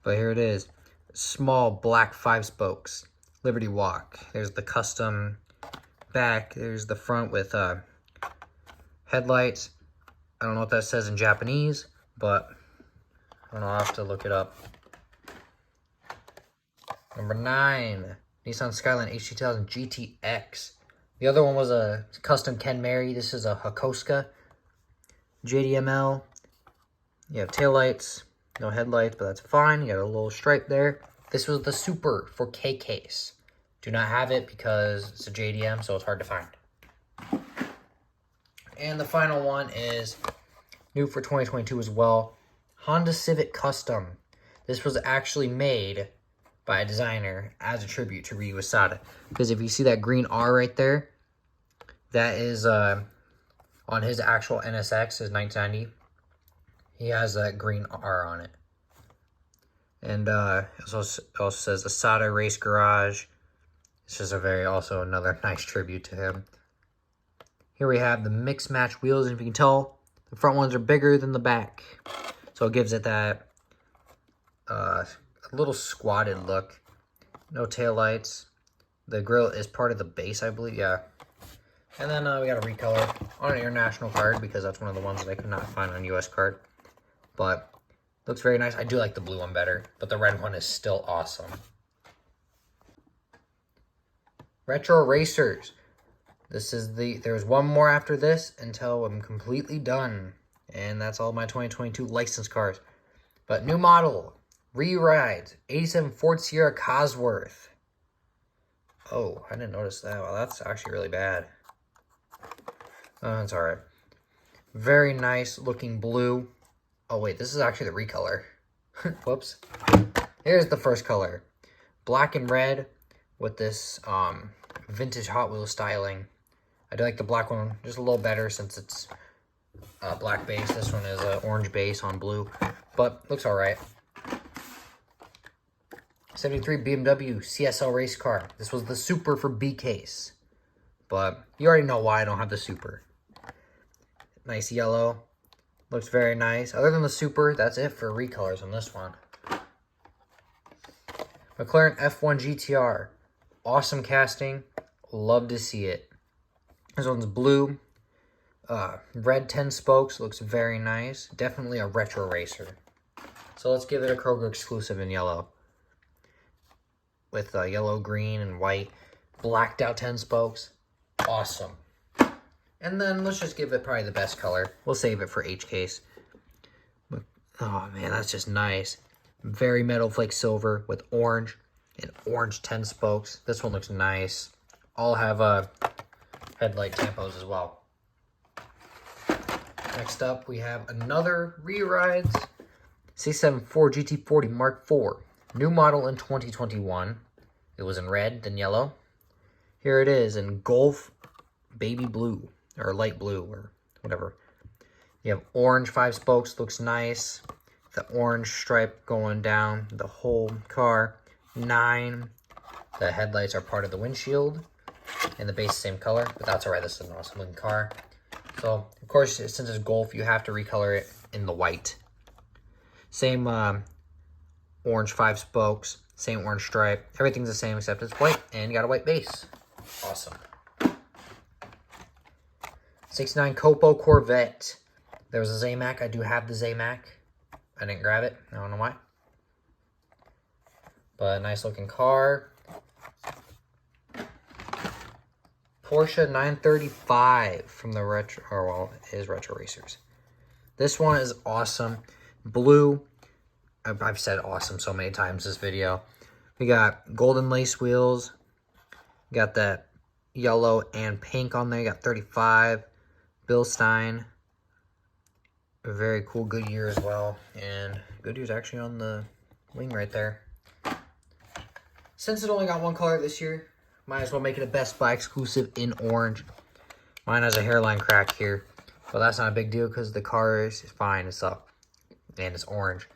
But here it is. Small black 5 spokes. Liberty Walk. There's the custom back. There's the front with headlights. I don't know what that says in Japanese, but I don't know, I'll have to look it up. Number 9, Nissan Skyline H2000 GTX. The other one was a custom Ken Mary. This is a Hakoska JDML. You have taillights, no headlights, but that's fine. You got a little stripe there. This was the Super for K case. Do not have it because it's a JDM, so it's hard to find. And the final one is new for 2022 as well. Honda Civic Custom. This was actually made by a designer as a tribute to Ryu Asada. Because if you see that green R right there, that is on his actual NSX, his 1990. He has that green R on it. And it also says Asada Race Garage. This is also another nice tribute to him. Here we have the mixed match wheels, and if you can tell, the front ones are bigger than the back. So it gives it that a little squatted look. No taillights. The grille is part of the base, I believe, yeah. And then we got a recolor on an international card, because that's one of the ones that I could not find on US card. But looks very nice. I do like the blue one better, but the red one is still awesome. Retro Racers. There's one more after this until I'm completely done. And that's all my 2022 license cars. But new model, re-rides, 87 Ford Sierra Cosworth. Oh, I didn't notice that. Well, that's actually really bad. It's alright. Very nice looking blue. Oh wait, this is actually the recolor. Whoops. Here's the first color. Black and red with this vintage Hot Wheels styling. I do like the black one just a little better since it's black base. This one is orange base on blue, but looks alright. 73 BMW CSL race car. This was the Super for B case, but you already know why I don't have the Super. Nice yellow. Looks very nice. Other than the Super, that's it for recolors on this one. McLaren F1 GTR. Awesome casting. Love to see it. This one's blue. Red 10 spokes. Looks very nice. Definitely a retro racer. So let's give it a Kroger exclusive in yellow. With yellow, green, and white. Blacked out 10 spokes. Awesome. And then let's just give it probably the best color. We'll save it for H case. Oh man, that's just nice. Very metal flake silver with orange and orange 10 spokes. This one looks nice. All have headlight tampos as well. Next up, we have another Re-Rides C7 4 GT40 Mark IV. New model in 2021. It was in red, then yellow. Here it is in Golf Baby Blue. Or light blue, or whatever. You have orange 5 spokes, looks nice. The orange stripe going down the whole car. 9. The headlights are part of the windshield. And the base same color, but that's alright, this is an awesome looking car. So, of course, since it's Golf, you have to recolor it in the white. Same orange 5 spokes, same orange stripe. Everything's the same except it's white, and you got a white base. Awesome. 69 Copo Corvette. There was a Zamac. I do have the Zamac. I didn't grab it. I don't know why. But nice looking car. Porsche 935 from the retro, or well, it is Retro Racers. This one is awesome. Blue. I've said awesome so many times this video. We got golden lace wheels. We got that yellow and pink on there. You got 35. Bill Stein, a very cool Goodyear as well, and Goodyear's actually on the wing right there. Since it only got one color this year, might as well make it a Best Buy exclusive in orange. Mine has a hairline crack here, but that's not a big deal because the car is fine, it's up, and it's orange.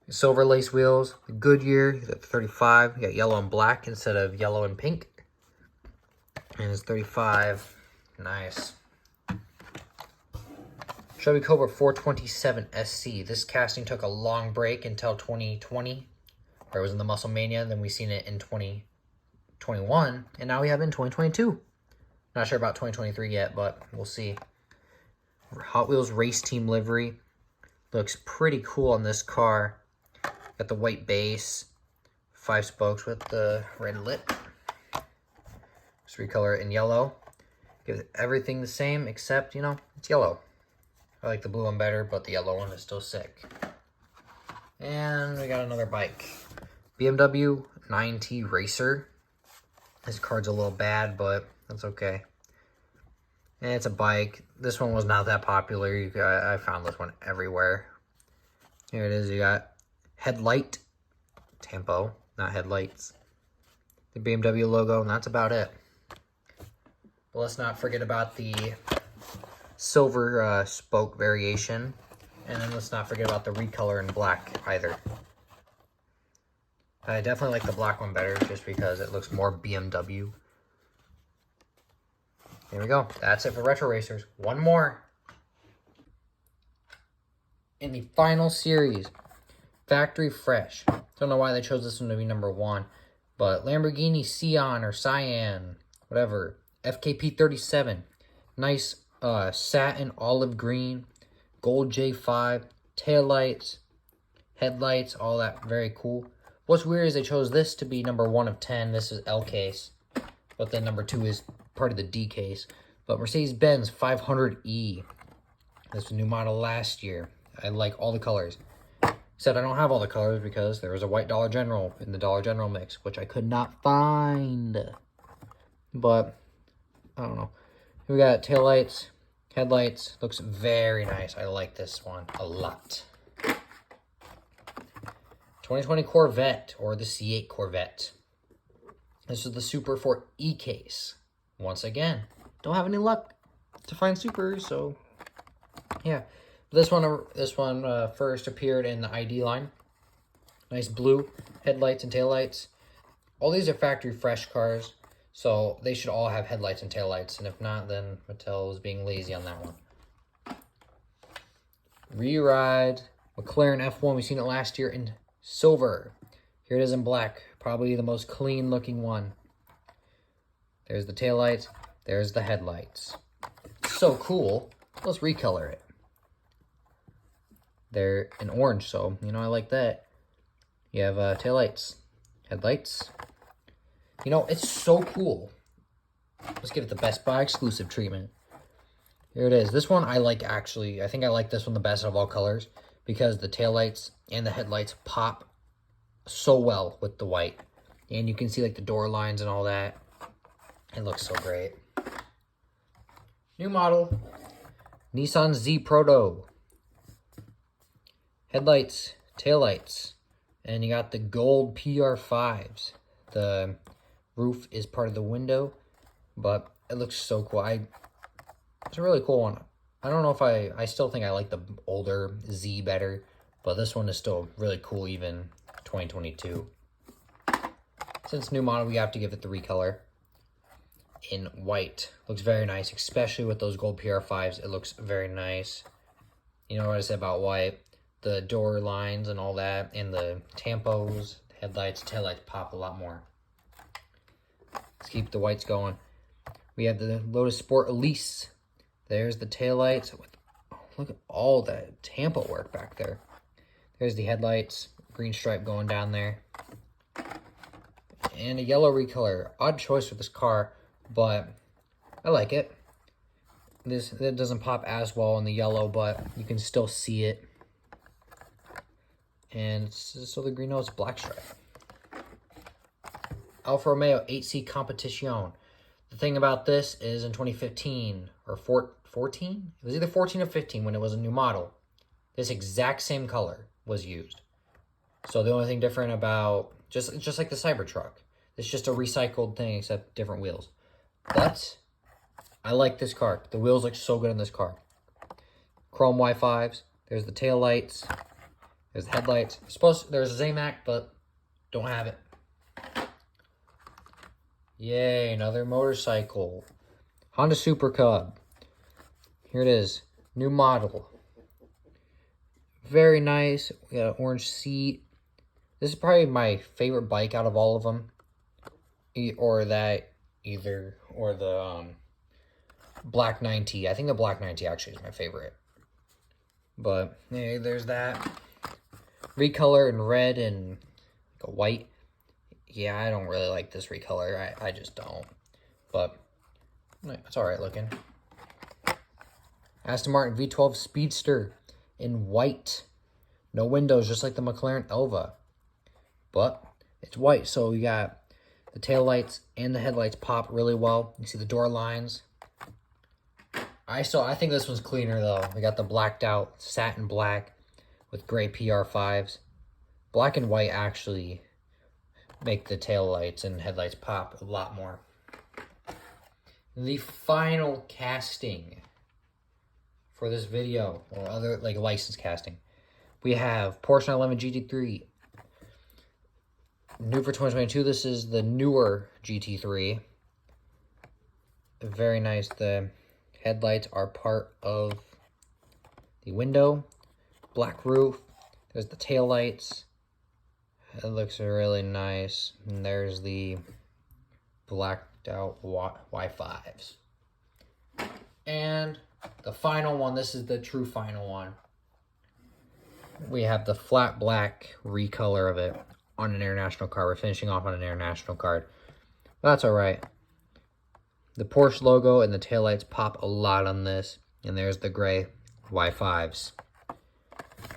Silver lace wheels, Goodyear, you got 35, you got yellow and black instead of yellow and pink, and it's 35, nice. Chevy Cobra 427 SC. This casting took a long break until 2020, where it was in the Muscle Mania. Then we seen it in 2021, and now we have it in 2022. Not sure about 2023 yet, but we'll see. Hot Wheels race team livery. Looks pretty cool on this car. Got the white base, 5 spokes with the red lip. Just recolor it in yellow. Give everything the same except, it's yellow. I like the blue one better, but the yellow one is still sick. And we got another bike. BMW 9T Racer. This card's a little bad, but that's okay. And it's a bike. This one was not that popular. I found this one everywhere. Here it is. You got headlight. Tempo, not headlights. The BMW logo, and that's about it. But let's not forget about the silver spoke variation, and then let's not forget about the recolor in black either. I definitely like the black one better just because it looks more BMW. Here we go. That's it for Retro Racers. One more. In the final series, Factory Fresh. Don't know why they chose this one to be number 1, but Lamborghini Cyan or Cyan, whatever. FKP 37. Nice satin olive green, gold J5, taillights, headlights, all that, very cool. What's weird is they chose this to be number 1 of 10. This is L case, but then number 2 is part of the D case. But Mercedes-Benz 500E. This was a new model last year. I like all the colors. Except I don't have all the colors because there was a white Dollar General in the Dollar General mix, which I could not find. But, I don't know. We got taillights, headlights. Looks very nice. I like this one a lot. 2020 Corvette, or the C8 Corvette. This is the Super for E-Case. Once again, don't have any luck to find Supers, so yeah. This one first appeared in the ID line. Nice blue headlights and taillights. All these are factory fresh cars, so they should all have headlights and taillights. And if not, then Mattel is being lazy on that one. Re-ride McLaren F1. We've seen it last year in silver. Here it is in black. Probably the most clean looking one. There's the taillights. There's the headlights. So cool. Let's recolor it. They're in orange, so you know I like that. You have taillights, headlights. You know, it's so cool. Let's give it the Best Buy exclusive treatment. Here it is. This one I like, actually. I think I like this one the best of all colors because the taillights and the headlights pop so well with the white. And you can see like the door lines and all that. It looks so great. New model, Nissan Z Proto. Headlights, taillights, and you got the gold PR5s. The roof is part of the window, but it looks so cool. It's a really cool one. I don't know if I still think I like the older Z better, but this one is still really cool even 2022. Since new model, we have to give it the recolor in white. Looks very nice, especially with those gold PR5s. It looks very nice. You know what I said about white? The door lines and all that, and the tampos, headlights, taillights pop a lot more. Let's keep the whites going. We have the Lotus Sport Elise. There's the taillights. Oh, look at all that tampo work back there. There's the headlights, green stripe going down there. And a yellow recolor. Odd choice for this car, but I like it. It doesn't pop as well in the yellow, but you can still see it. And so the green nose black stripe. Alfa Romeo 8C Competition. The thing about this is in 2015 or 14, it was either 14 or 15 when it was a new model. This exact same color was used. So the only thing different about just like the Cybertruck, it's just a recycled thing except different wheels. But I like this car. The wheels look so good in this car. Chrome Y5s. There's the tail lights. There's the headlights. There's a Zamac, but don't have it. Yay, another motorcycle. Honda Super Cub. Here it is. New model. Very nice. We got an orange seat. This is probably my favorite bike out of all of them. Or the Black 9T. I think the Black 9T actually is my favorite. But, yeah, there's that. Recolor in red and like a white. Yeah, I don't really like this recolor. I just don't. But it's alright looking. Aston Martin V12 Speedster in white. No windows, just like the McLaren Elva. But it's white, so you got the tail lights and the headlights pop really well. You see the door lines. I think this one's cleaner though. We got the blacked out satin black with gray PR5s. Black and white actually make the tail lights and headlights pop a lot more. The final casting for this video, or other like license casting, we have Porsche 911 GT3. New for 2022. This is the newer GT3. Very nice. The headlights are part of the window. Black roof. There's the tail lights. It looks really nice. And there's the blacked out Y5s. And the final one, this is the true final one. We have the flat black recolor of it on an international card. We're finishing off on an international card. That's alright. The Porsche logo and the taillights pop a lot on this. And there's the gray Y5s.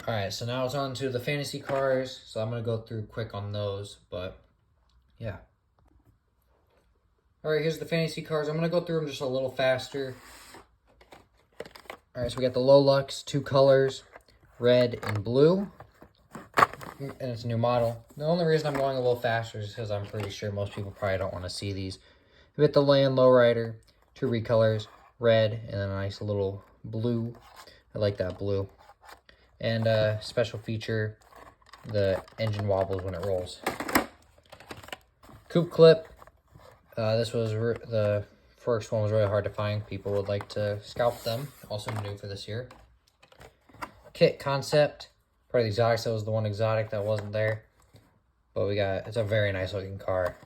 Alright, so now it's on to the fantasy cars. So I'm going to go through quick on those, but yeah. Alright, here's the fantasy cars. I'm going to go through them just a little faster. Alright, so we got the Lolux, 2 colors, red and blue. And it's a new model. The only reason I'm going a little faster is because I'm pretty sure most people probably don't want to see these. We got the Land Lowrider, 2 recolors, red and then a nice little blue. I like that blue. And special feature, the engine wobbles when it rolls. Coupe clip. This was the first one was really hard to find. People would like to scalp them. Also new for this year. Kit Concept. Probably the exotics, that was the one exotic that wasn't there. But we got, it's a very nice looking car.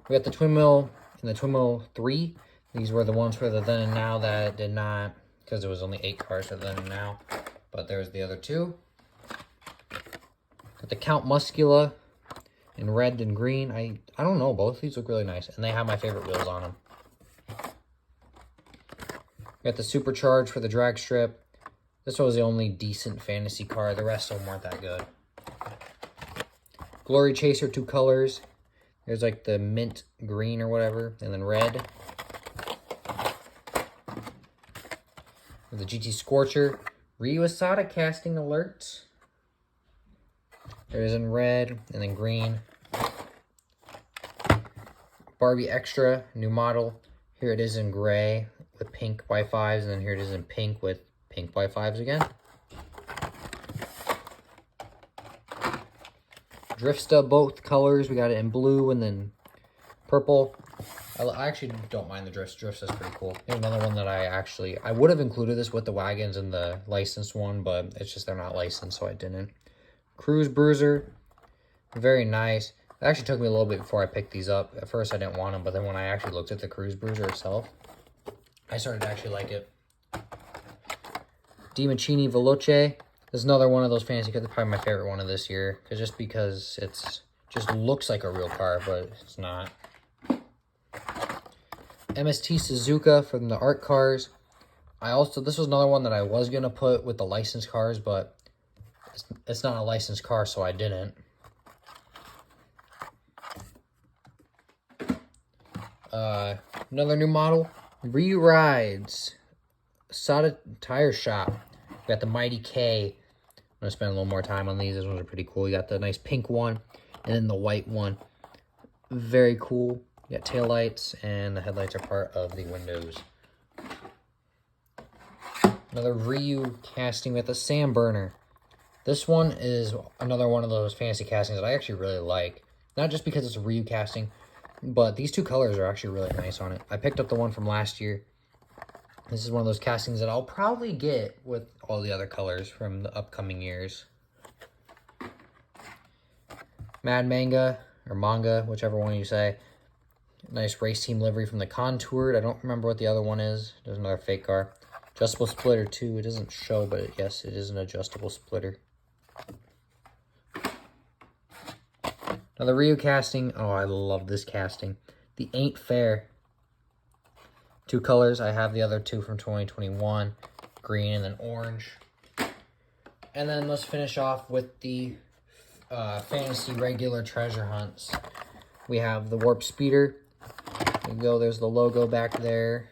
We got the Twin Mill and the Twin Mill 3. These were the ones for the then and now that did not, because there was only 8 cars for the then and now. But there's the other 2. Got the Count Muscula in red and green. I don't know, both of these look really nice. And they have my favorite wheels on them. Got the Supercharge for the drag strip. This was the only decent fantasy car. The rest of them weren't that good. Glory Chaser, 2 colors. There's like the mint green or whatever, and then red. The GT Scorcher. Ryu Asada casting alert. There's in red and then green. Barbie Extra, new model. Here it is in gray with pink Y5s, and then here it is in pink with pink Y5s again. Drift Stub, both colors. We got it in blue and then purple. I actually don't mind the drifts. Drifts is pretty cool. Here's another one that I would have included this with the wagons and the licensed one, but it's just they're not licensed, so I didn't. Cruise Bruiser, very nice. It actually took me a little bit before I picked these up. At first I didn't want them, but then when I actually looked at the Cruise Bruiser itself, I started to actually like it. DiMancini Veloce. This is another one of those fantasy cars. Probably my favorite one of this year, because it's just looks like a real car, but it's not. MST Suzuka from the art cars. This was another one that I was gonna put with the licensed cars, but it's not a licensed car, so I didn't. Another new model, Ryu Rides, Sada Tire Shop. We got the Mighty K. I'm gonna spend a little more time on these. These ones are pretty cool. You got the nice pink one and then the white one. Very cool. You got tail lights, and the headlights are part of the windows. Another Ryu casting with a sand burner. This one is another one of those fantasy castings that I actually really like. Not just because it's a Ryu casting, but these 2 colors are actually really nice on it. I picked up the one from last year. This is one of those castings that I'll probably get with all the other colors from the upcoming years. Mad Manga, or Manga, whichever one you say. Nice race team livery from the Contoured. I don't remember what the other one is. There's another fake car. Adjustable splitter too. It doesn't show, but yes, it is an adjustable splitter. Another Ryu casting. Oh, I love this casting. The Ain't Fair. 2 colors. I have the other 2 from 2021. Green and then orange. And then let's finish off with the fantasy regular treasure hunts. We have the Warp Speeder. There you go. There's the logo back there.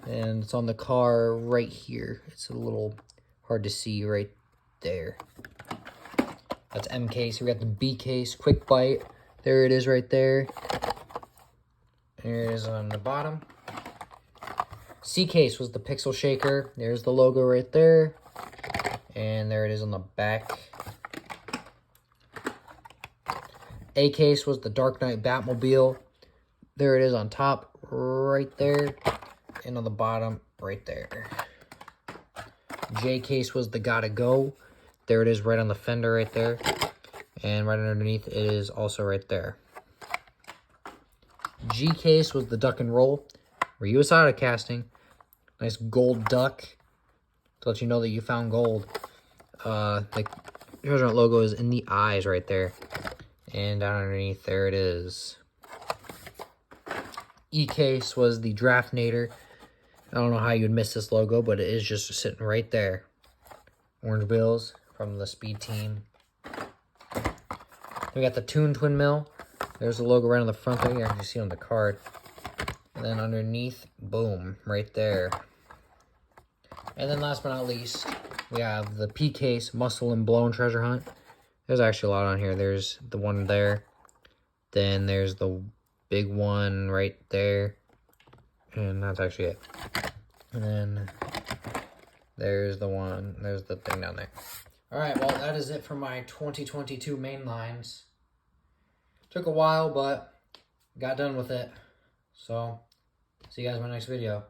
And it's on the car right here. It's a little hard to see right there. That's M case. We got the B case, Quick Bite. There it is right there. Here it is on the bottom. C case was the Pixel Shaker. There's the logo right there. And there it is on the back. A case was the Dark Knight Batmobile. There it is on top right there. And on the bottom right there. J case was the Gotta Go. There it is right on the fender right there. And right underneath it is also right there. G case was the Duck and Roll. Ryu Asada casting. Nice gold duck to let you know that you found gold. The treasure hunt logo is in the eyes right there. And down underneath, there it is. E case was the Draftnator. I don't know how you'd miss this logo, but it is just sitting right there. Orange wheels from the Speed Team. We got the Toon Twin Mill. There's the logo right on the front there. You can actually see on the card. And then underneath, boom, right there. And then last but not least, we have the P case Muscle and Blown Treasure Hunt. There's actually a lot on here. There's the one there. Then there's the big one right there. And that's actually it. And then there's the one, there's the thing down there. Alright, well, that is it for my 2022 main lines. Took a while, but got done with it. So, see you guys in my next video.